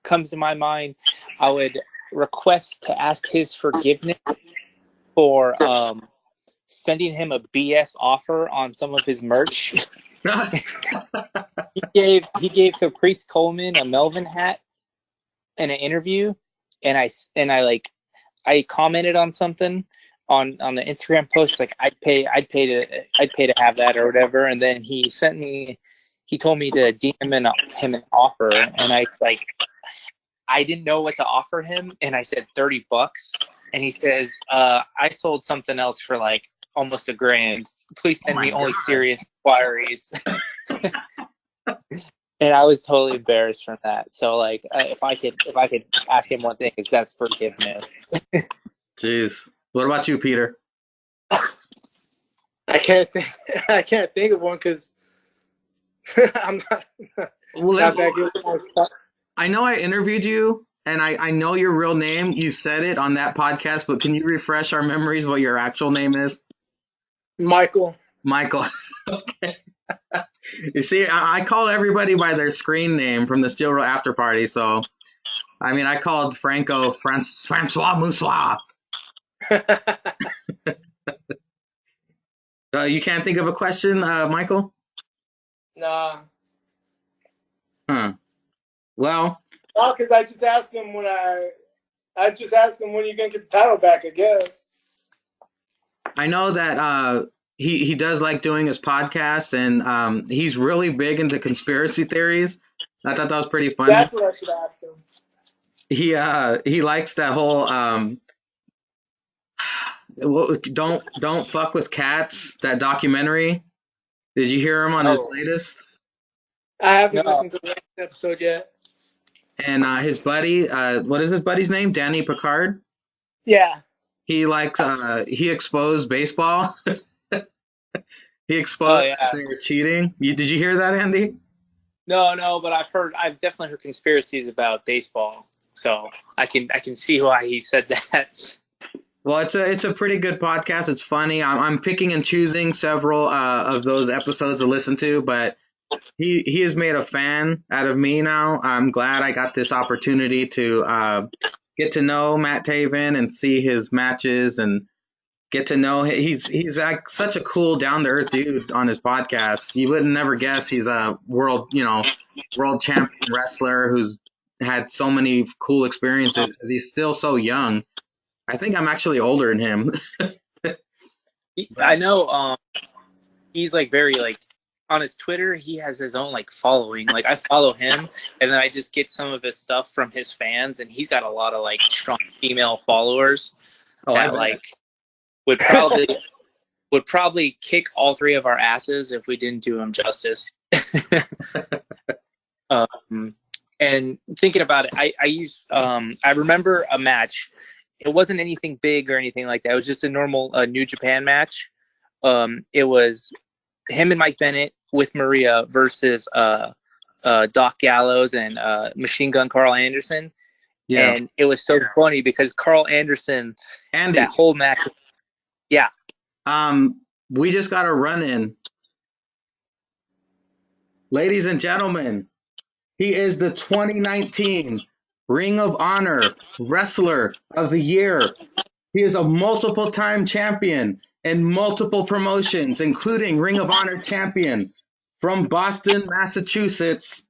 Speaker 6: comes to my mind, I would request to ask his forgiveness for sending him a BS offer on some of his merch. He gave Caprice Coleman a Melvin hat in an interview, and I commented on something on the Instagram post, like I'd pay to have that or whatever, and then he told me to DM him an offer, and I didn't know what to offer him, and I said $30, and he says, I sold something else for like almost $1,000. Please send me only serious inquiries. And I was totally embarrassed from that. So like, if I could ask him one thing, is that's forgiveness.
Speaker 1: Jeez. What about you, Peter?
Speaker 4: I can't think of one because I'm not that good.
Speaker 1: I know I interviewed you, and I know your real name. You said it on that podcast, but can you refresh our memories what your actual name is?
Speaker 4: Michael.
Speaker 1: Okay. You see, I call everybody by their screen name from the Steel Real After Party. So, I mean, I called Franco Francois Moussois. You can't think of a question, Michael?
Speaker 4: Nah.
Speaker 1: Huh. Well,
Speaker 4: because I just asked him when are you gonna get the title back, I guess.
Speaker 1: I know that he does like doing his podcast, and he's really big into conspiracy theories. I thought that was pretty funny.
Speaker 4: That's what I should ask him.
Speaker 1: He likes that whole don't fuck with cats, that documentary. Did you hear him on his latest?
Speaker 4: I haven't listened to the last episode yet.
Speaker 1: And his buddy, what is his buddy's name? Danny Picard.
Speaker 4: Yeah.
Speaker 1: He likes he exposed baseball. He exposed that they were cheating. Did you hear that, Andy?
Speaker 6: No, but I've definitely heard conspiracies about baseball, so I can see why he said that.
Speaker 1: Well, it's a pretty good podcast. It's funny. I'm picking and choosing several of those episodes to listen to, but he has made a fan out of me now. I'm glad I got this opportunity to get to know Matt Taven and see his matches and get to know he's like such a cool, down to earth dude on his podcast. You would never guess he's a world champion wrestler who's had so many cool experiences because he's still so young. I think I'm actually older than him.
Speaker 6: I know. He's like very like on his Twitter. He has his own like following. Like I follow him, and then I just get some of his stuff from his fans, and he's got a lot of like strong female followers
Speaker 1: Oh,
Speaker 6: that like would probably kick all three of our asses if we didn't do him justice. And thinking about it, I remember a match. It wasn't anything big or anything like that. It was just a normal New Japan match. It was him and Mike Bennett with Maria versus Doc Gallows and Machine Gun Carl Anderson.
Speaker 1: Yeah.
Speaker 6: And it was so funny because Carl Anderson,
Speaker 1: Andy,
Speaker 6: that whole match. Yeah.
Speaker 1: We just got a run in. Ladies and gentlemen, he is the 2019 Ring of Honor Wrestler of the Year. He is a multiple-time champion in multiple promotions, including Ring of Honor champion from Boston, Massachusetts.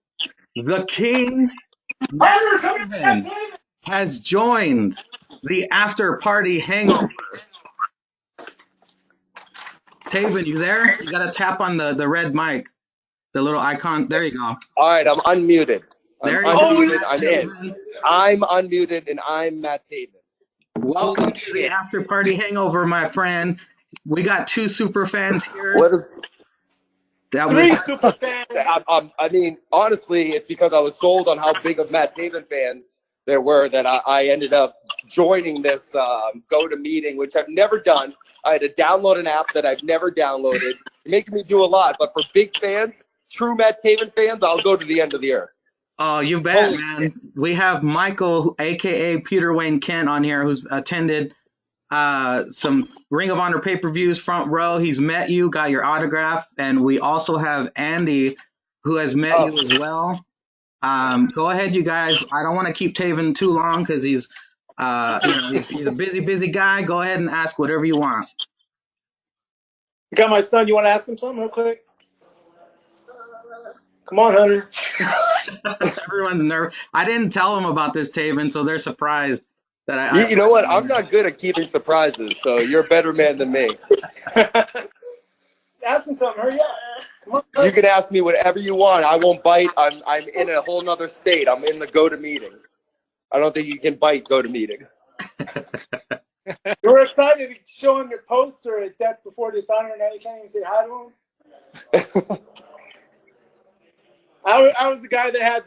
Speaker 1: The King, Matt Taven, has joined the After Party Hangover. Taven, you there? You got to tap on the red mic, the little icon. There you go.
Speaker 7: All right, I'm unmuted.
Speaker 1: There you
Speaker 7: unmuted.
Speaker 1: go.
Speaker 7: I'm in. I'm unmuted, and I'm Matt Taven.
Speaker 1: Welcome to the After Party Hangover, my friend. We got two super fans here.
Speaker 7: What is?
Speaker 4: Three super fans.
Speaker 7: I mean, honestly, it's because I was sold on how big of Matt Taven fans there were that I ended up joining this go-to-meeting, which I've never done. I had to download an app that I've never downloaded. It's making me do a lot, but for big fans, true Matt Taven fans, I'll go to the end of the earth.
Speaker 1: Oh, you bet, man. We have Michael, a.k.a. Peter Wayne Kent, on here, who's attended some Ring of Honor pay-per-views, front row. He's met you, got your autograph, and we also have Andy, who has met you as well. Go ahead, you guys. I don't want to keep Taven too long because he's a busy guy. Go ahead and ask whatever you want.
Speaker 4: You got my son. You want to ask him something real quick? Come on, Hunter.
Speaker 1: Everyone's nervous. I didn't tell them about this, Taven, so they're surprised that
Speaker 7: You know what? I'm not good at keeping surprises, so you're a better man than me.
Speaker 4: Ask him something. Hurry up. Come on.
Speaker 7: You can ask me whatever you want. I won't bite. I'm in a whole nother state. I'm in the go-to-meeting. I don't think you can bite go-to-meeting.
Speaker 4: We're excited to show him your poster at Death Before Dishonor and anything and say hi to him. I was the guy that had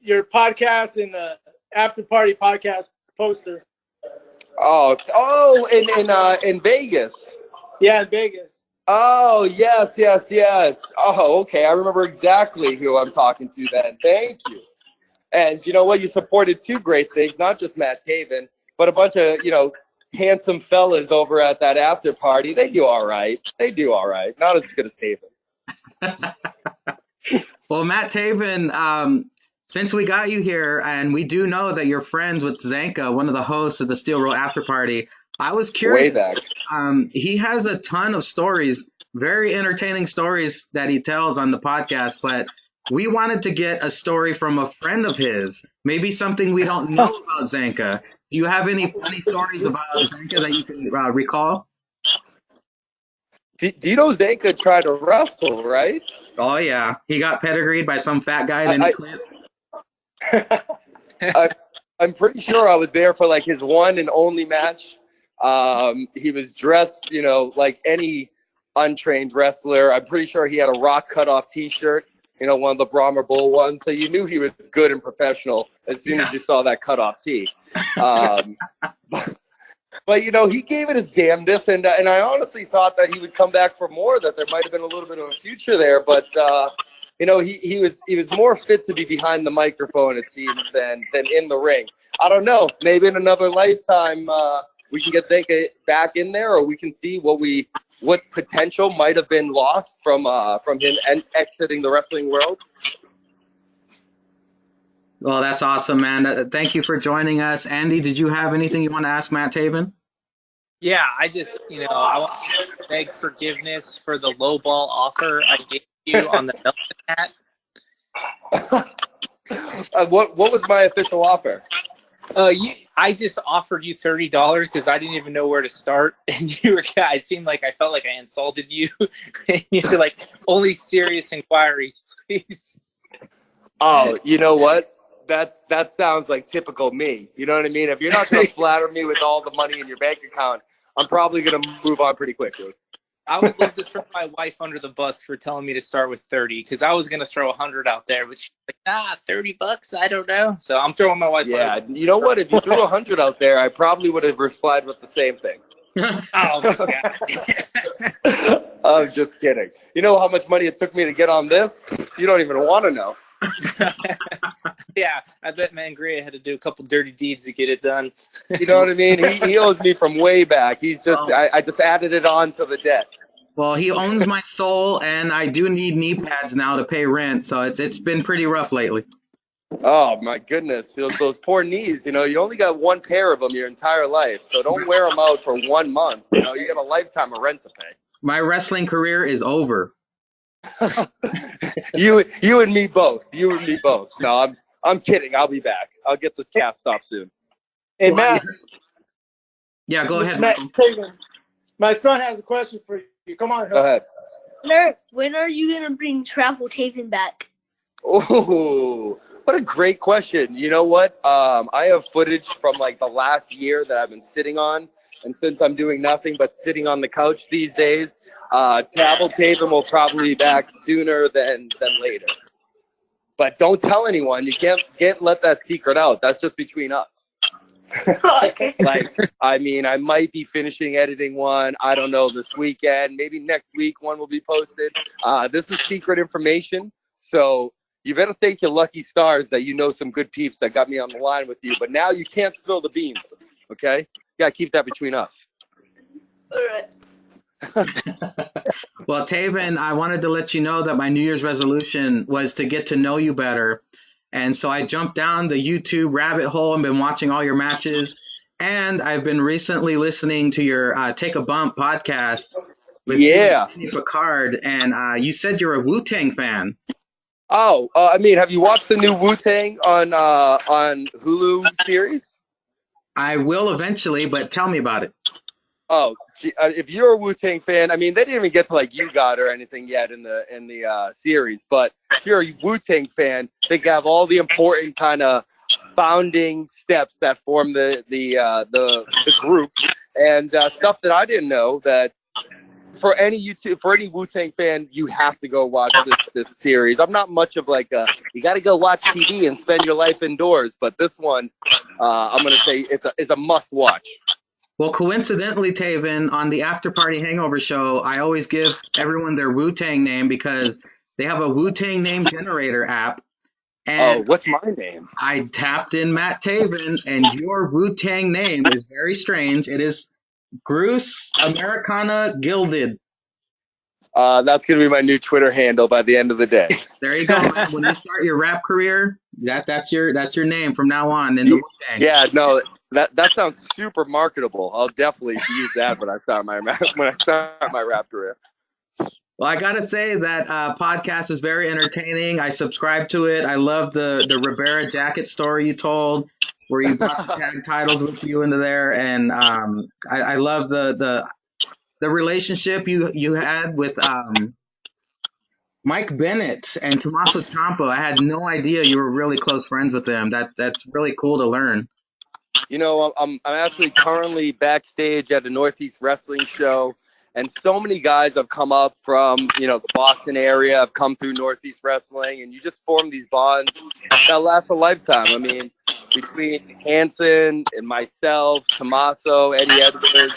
Speaker 4: your podcast and the After Party podcast poster.
Speaker 7: In Vegas.
Speaker 4: Yeah, in Vegas.
Speaker 7: Oh, yes. Oh, okay. I remember exactly who I'm talking to then. Thank you. And you know what? You supported two great things, not just Matt Taven, but a bunch of, handsome fellas over at that after party. They do all right. Not as good as Taven.
Speaker 1: Well, Matt Taven, since we got you here, and we do know that you're friends with Zanka, one of the hosts of the Steel Roll After Party, I was curious.
Speaker 7: Way back.
Speaker 1: He has a ton of stories, very entertaining stories that he tells on the podcast, but we wanted to get a story from a friend of his, maybe something we don't know about Zanka. Do you have any funny stories about Zanka that you can recall?
Speaker 7: Do you know Zanka tried to wrestle, right?
Speaker 1: Oh, yeah. He got pedigreed by some fat guy, then he quit.
Speaker 7: I'm pretty sure I was there for like his one and only match. He was dressed, like any untrained wrestler. I'm pretty sure he had a Rock cutoff T-shirt, one of the Brahma Bull ones. So you knew he was good and professional as soon as you saw that cutoff tee. But he gave it his damnedest, and I honestly thought that he would come back for more. That there might have been a little bit of a future there, but he was more fit to be behind the microphone, it seems, than in the ring. I don't know. Maybe in another lifetime we can get Zanka back in there, or we can see what potential might have been lost from him exiting the wrestling world.
Speaker 1: Well, that's awesome, man. Thank you for joining us. Andy, did you have anything you want to ask Matt Taven?
Speaker 6: Yeah, I just, I want to beg forgiveness for the lowball offer I gave you on the Melvin hat.
Speaker 7: What was my official offer?
Speaker 6: I just offered you $30 because I didn't even know where to start, and you were. I seemed like I felt like I insulted you. And you're like, only serious inquiries, please.
Speaker 7: Oh, you know what? That sounds like typical me. You know what I mean? If you're not going to flatter me with all the money in your bank account, I'm probably going to move on pretty quickly.
Speaker 6: I would love to throw my wife under the bus for telling me to start with 30 because I was going to throw 100 out there, but she's like, $30, I don't know. So I'm throwing my wife.
Speaker 7: Yeah, you know what? If you threw 100 out there, I probably would have replied with the same thing.
Speaker 6: Oh my God.
Speaker 7: I'm just kidding. You know how much money it took me to get on this? You don't even want to know.
Speaker 6: Yeah, I bet Mangria had to do a couple dirty deeds to get it done.
Speaker 7: You know what I mean? He owes me from way back. He's just I just added it on to the debt.
Speaker 1: Well, he owns my soul, and I do need knee pads now to pay rent, so it's been pretty rough lately.
Speaker 7: Oh my goodness, those poor knees. You know, you only got one pair of them your entire life, so don't wear them out for 1 month. You know, you got a lifetime of rent to pay.
Speaker 1: My wrestling career is over.
Speaker 7: You and me both. You and me both. No, I'm kidding. I'll be back. I'll get this cast off soon.
Speaker 4: Hey, Matt.
Speaker 1: Yeah, go ahead.
Speaker 4: Matt Taven. My son has a question for you. Come on.
Speaker 7: Go ahead.
Speaker 5: When are you going to bring Travel Taven back?
Speaker 7: Oh, what a great question. You know what? I have footage from like the last year that I've been sitting on. And since I'm doing nothing but sitting on the couch these days, Travel Taven will probably be back sooner than later. But don't tell anyone. You can't let that secret out. That's just between us.
Speaker 5: Okay.
Speaker 7: Like, I mean, I might be finishing editing one. I don't know, this weekend. Maybe next week one will be posted. This is secret information. So you better thank your lucky stars that you know some good peeps that got me on the line with you. But now you can't spill the beans, okay? You got to keep that between us.
Speaker 5: All right.
Speaker 1: Well, Taven, I wanted to let you know that my New Year's resolution was to get to know you better. And so I jumped down the YouTube rabbit hole and been watching all your matches. And I've been recently listening to your Take a Bump podcast with Anthony Picard. And you said you're a Wu-Tang fan.
Speaker 7: Oh, I mean, have you watched the new Wu-Tang on Hulu series?
Speaker 1: I will eventually, but tell me about it.
Speaker 7: Oh, if you're a Wu-Tang fan, I mean, they didn't even get to like You Got or anything yet in the series. But if you're a Wu-Tang fan, they have all the important kind of founding steps that form the group, and stuff that I didn't know. That for any Wu-Tang fan, you have to go watch this series. I'm not much of like you got to go watch TV and spend your life indoors, but this one, I'm gonna say it's a must watch.
Speaker 1: Well, coincidentally, Taven, on the After Party Hangover show, I always give everyone their Wu-Tang name because they have a Wu-Tang name generator app. And
Speaker 7: what's my name?
Speaker 1: I tapped in Matt Taven, and your Wu-Tang name is very strange. It is Bruce Americana Gilded.
Speaker 7: That's going to be my new Twitter handle by the end of the day.
Speaker 1: There you go, man. When you start your rap career, that's your name from now on in the Wu-Tang.
Speaker 7: Yeah, no. That sounds super marketable. I'll definitely use that when I start my rap career.
Speaker 1: Well, I gotta say that podcast is very entertaining. I subscribe to it. I love the Rivera jacket story you told, where you brought the tag titles with you into there, and I love the relationship you had with Mike Bennett and Tommaso Ciampa. I had no idea you were really close friends with them. That's really cool to learn.
Speaker 7: You know, I'm actually currently backstage at a Northeast Wrestling show, and so many guys have come up from, you know, the Boston area, have come through Northeast Wrestling, and you just form these bonds that last a lifetime. I mean, between Hanson and myself, Tommaso, Eddie Edwards,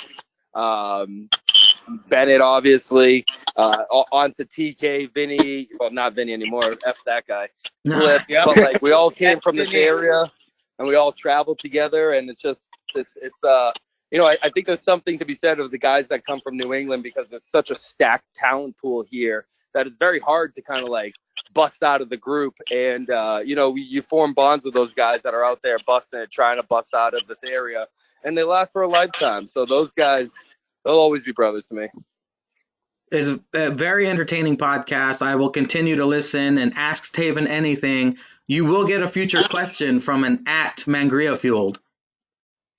Speaker 7: Bennett, obviously, on to TK, Vinny, well, not Vinny anymore, F that guy, Flip,
Speaker 6: Yep.
Speaker 7: but like we all came from this area. And we all traveled together, and it's you know, I think there's something to be said of the guys that come from New England because there's such a stacked talent pool here that it's very hard to kind of like bust out of the group. And, you know, you form bonds with those guys that are out there busting it, trying to bust out of this area, and they last for a lifetime. So those guys, they'll always be brothers to me.
Speaker 1: It's a very entertaining podcast. I will continue to listen and ask Taven anything. You will get a future question from an @Mangria Fueled.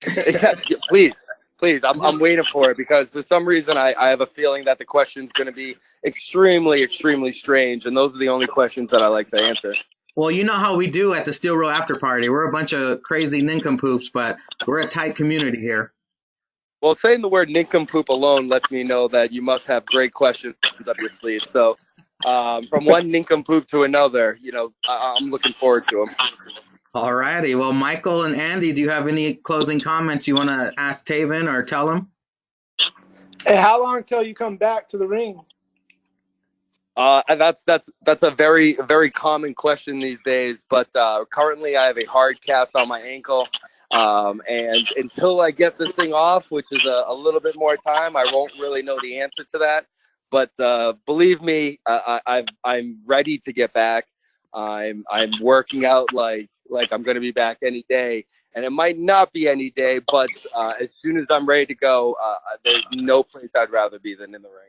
Speaker 7: Yeah, please, please. I'm waiting for it because for some reason I have a feeling that the question's going to be extremely, extremely strange, and those are the only questions that I like to answer.
Speaker 1: Well, you know how we do at the Steel Row After Party. We're a bunch of crazy nincompoops, but we're a tight community here.
Speaker 7: Well, saying the word nincompoop alone lets me know that you must have great questions up your sleeve. So, from one nincompoop to another, I'm looking forward to them.
Speaker 1: All righty. Well, Michael and Andy, do you have any closing comments you want to ask Taven or tell him?
Speaker 4: Hey, how long till you come back to the ring?
Speaker 7: That's a very, very common question these days. But currently, I have a hard cast on my ankle, and until I get this thing off, which is a little bit more time, I won't really know the answer to that. But believe me, I'm ready to get back. I'm working out like I'm going to be back any day, and it might not be any day, but as soon as I'm ready to go, there's no place I'd rather be than in the ring.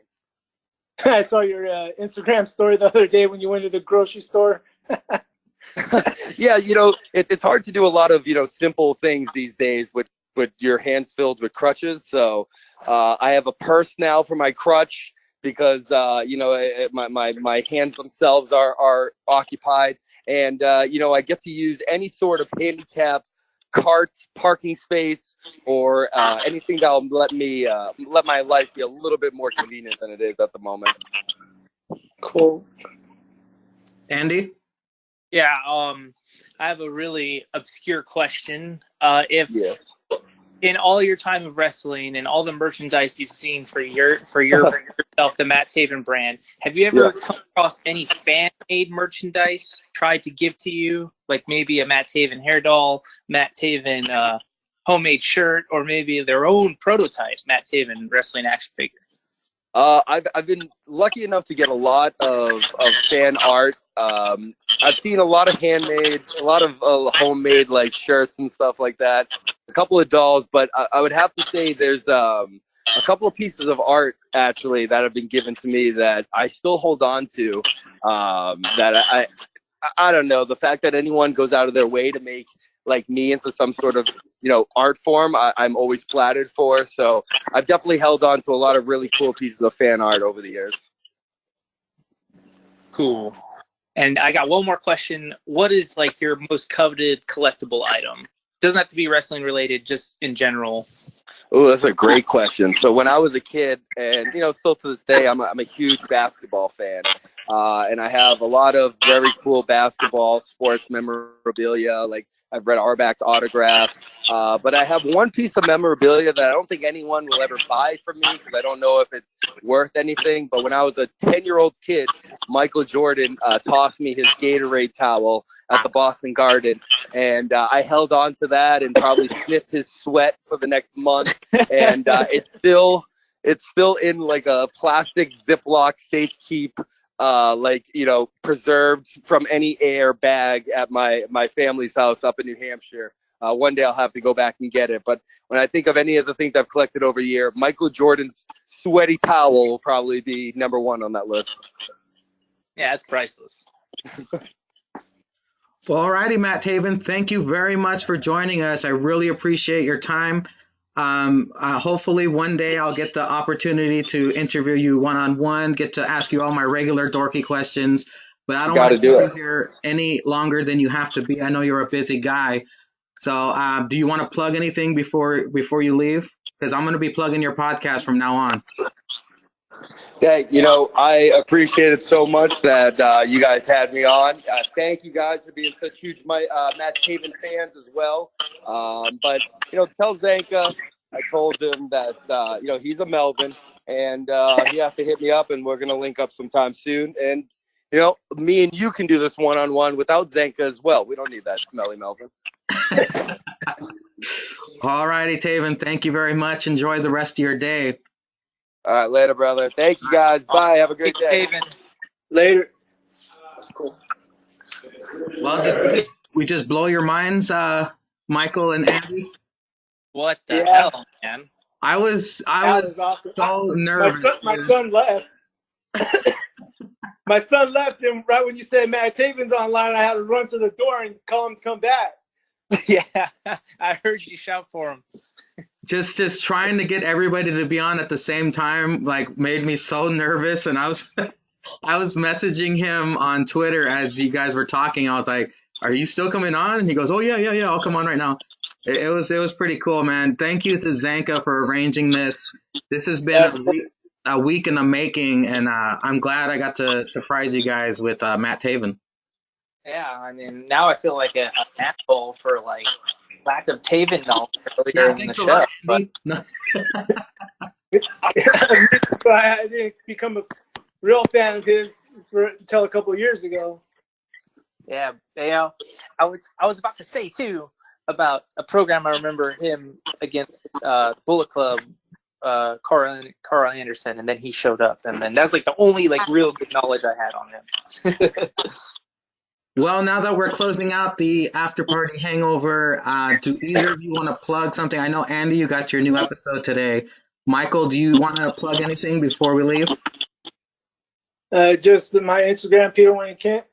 Speaker 4: I saw your Instagram story the other day when you went to the grocery store.
Speaker 7: Yeah, it's hard to do a lot of simple things these days with your hands filled with crutches. So I have a purse now for my crutch because my hands themselves are occupied, and I get to use any sort of handicap cart, parking space, or anything that'll let my life be a little bit more convenient than it is at the moment.
Speaker 4: Cool.
Speaker 1: Andy?
Speaker 6: Yeah, I have a really obscure question. If in all your time of wrestling and all the merchandise you've seen for yourself, the Matt Taven brand, have you ever come across any fan-made merchandise tried to give to you, like maybe a Matt Taven hair doll, Matt Taven homemade shirt, or maybe their own prototype Matt Taven wrestling action figure?
Speaker 7: I've been lucky enough to get a lot of fan art. I've seen a lot of handmade, a lot of homemade like shirts and stuff like that. A couple of dolls, but I would have to say there's a couple of pieces of art actually that have been given to me that I still hold on to. That I don't know, the fact that anyone goes out of their way to make like me into some sort of art form, I'm always flattered for. So I've definitely held on to a lot of really cool pieces of fan art over the years.
Speaker 6: Cool. And I got one more question. What is like your most coveted collectible item? Doesn't have to be wrestling related, just in general.
Speaker 7: Oh, that's a great question. So when I was a kid, and still to this day, I'm a huge basketball fan, and I have a lot of very cool basketball sports memorabilia. Like I've read Arbach's autograph, but I have one piece of memorabilia that I don't think anyone will ever buy from me because I don't know if it's worth anything. But when I was a 10-year-old kid, Michael Jordan tossed me his Gatorade towel at the Boston Garden, and I held on to that and probably sniffed his sweat for the next month. And it's still in like a plastic Ziploc safe keep, preserved from any air bag at my family's house up in New Hampshire. One day I'll have to go back and get it. But when I think of any of the things I've collected over the year, Michael Jordan's sweaty towel will probably be number one on that list.
Speaker 6: Yeah, it's priceless.
Speaker 1: Well, all righty, Matt Taven, thank you very much for joining us. I really appreciate your time. Hopefully one day I'll get the opportunity to interview you one-on-one, get to ask you all my regular dorky questions, but I don't want to keep you here any longer than you have to be. I know you're a busy guy. So do you want to plug anything before you leave? Because I'm going to be plugging your podcast from now on.
Speaker 7: Hey, I appreciate it so much that you guys had me on. Thank you guys for being such huge Matt Taven fans as well. But, tell Zanka I told him that, he's a Melvin, and he has to hit me up, and we're going to link up sometime soon. And, me and you can do this one-on-one without Zanka as well. We don't need that smelly Melvin.
Speaker 1: All righty, Taven. Thank you very much. Enjoy the rest of your day.
Speaker 7: All right, later, brother. Thank you, guys. Bye. Have a great day.
Speaker 6: Taven.
Speaker 4: Later.
Speaker 7: That's cool.
Speaker 1: Well, did we just blow your minds, Michael and Andy?
Speaker 6: What the hell, man?
Speaker 1: I was
Speaker 4: awesome.
Speaker 1: so nervous.
Speaker 4: My son left. My son left, and right when you said Matt Taven's online, I had to run to the door and call him to come back.
Speaker 6: Yeah, I heard you shout for him.
Speaker 1: Just trying to get everybody to be on at the same time like made me so nervous, and I was I was messaging him on Twitter as you guys were talking. I was like, "Are you still coming on?" And he goes, "Oh yeah, I'll come on right now." It was pretty cool, man. Thank you to Zanka for arranging this. This has been
Speaker 4: That's
Speaker 1: a week in the making, and I'm glad I got to surprise you guys with Matt Taven.
Speaker 6: Yeah, I mean, now I feel like an asshole for like lack of Taven knowledge
Speaker 1: Yeah,
Speaker 6: earlier in the
Speaker 1: thanks a
Speaker 6: show.
Speaker 1: lot,
Speaker 6: But
Speaker 1: Andy. No.
Speaker 4: I didn't become a real fan of his until a couple of years ago.
Speaker 6: yeah, I was about to say too about a program I remember him against Bullet Club, Carl Anderson, and then he showed up, and then that's like the only like real good knowledge I had on him.
Speaker 1: Well, now that we're closing out the after party hangover, do either of you want to plug something? I know, Andy, you got your new episode today. Michael, do you want to plug anything before we leave?
Speaker 4: Just my Instagram, Peter Wayne Kent.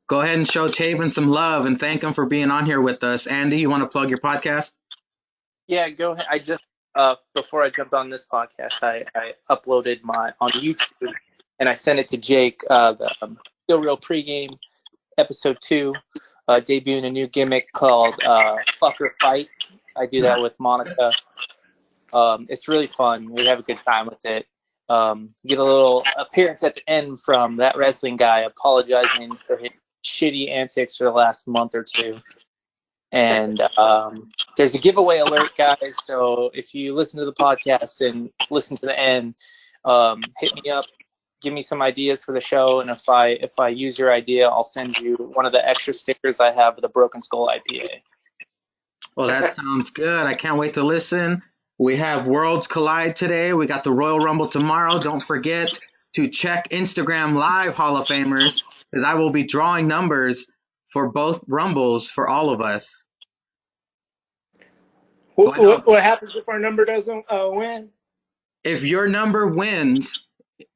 Speaker 1: Go ahead and show Taven some love and thank him for being on here with us. Andy, you want to plug your podcast?
Speaker 6: Yeah, go ahead. I just before I jumped on this podcast, I uploaded on YouTube, and I sent it to Jake. The Still Real pregame episode 2, debuting a new gimmick called Fuck or Fight. I do that with Monica. It's really fun. We have a good time with it. Get a little appearance at the end from that wrestling guy apologizing for his shitty antics for the last month or two. And there's a giveaway alert, guys. So if you listen to the podcast and listen to the end, hit me up. Give me some ideas for the show, and if I use your idea, I'll send you one of the extra stickers I have of the Broken Skull IPA.
Speaker 1: Well, that sounds good. I can't wait to listen. We have Worlds Collide today. We got the Royal Rumble tomorrow. Don't forget to check Instagram Live, Hall of Famers, because I will be drawing numbers for both Rumbles for all of us.
Speaker 4: What happens if our number doesn't win?
Speaker 1: If your number wins,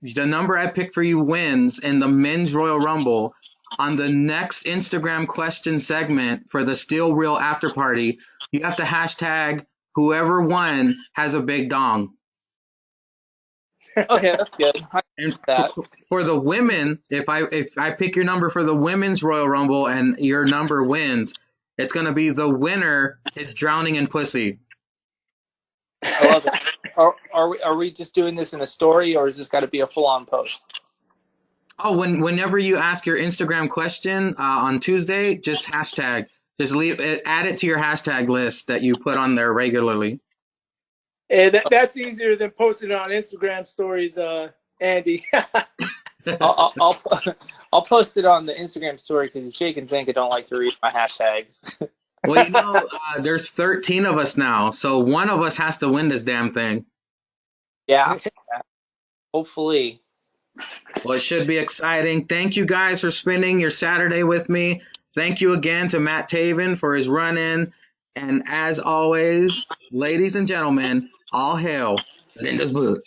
Speaker 1: the number I pick for you wins in the Men's Royal Rumble, on the next Instagram question segment for the Still Real After Party, you have to hashtag whoever won has a big dong.
Speaker 6: Okay, that's good.
Speaker 1: And
Speaker 6: that.
Speaker 1: for the women, if I pick your number for the Women's Royal Rumble and your number wins, it's going to be the winner is drowning in pussy.
Speaker 6: I love it. Are we just doing this in a story, or is this got to be a full-on post?
Speaker 1: Oh, whenever you ask your Instagram question on Tuesday, just hashtag. Just add it to your hashtag list that you put on there regularly.
Speaker 4: Yeah, that's easier than posting it on Instagram stories, Andy.
Speaker 6: I'll post it on the Instagram story because Jake and Zanka don't like to read my hashtags.
Speaker 1: Well, there's 13 of us now, so one of us has to win this damn thing.
Speaker 6: Yeah. Hopefully.
Speaker 1: Well, it should be exciting. Thank you guys for spending your Saturday with me. Thank you again to Matt Taven for his run-in. And as always, ladies and gentlemen, all hail Linda's Bush.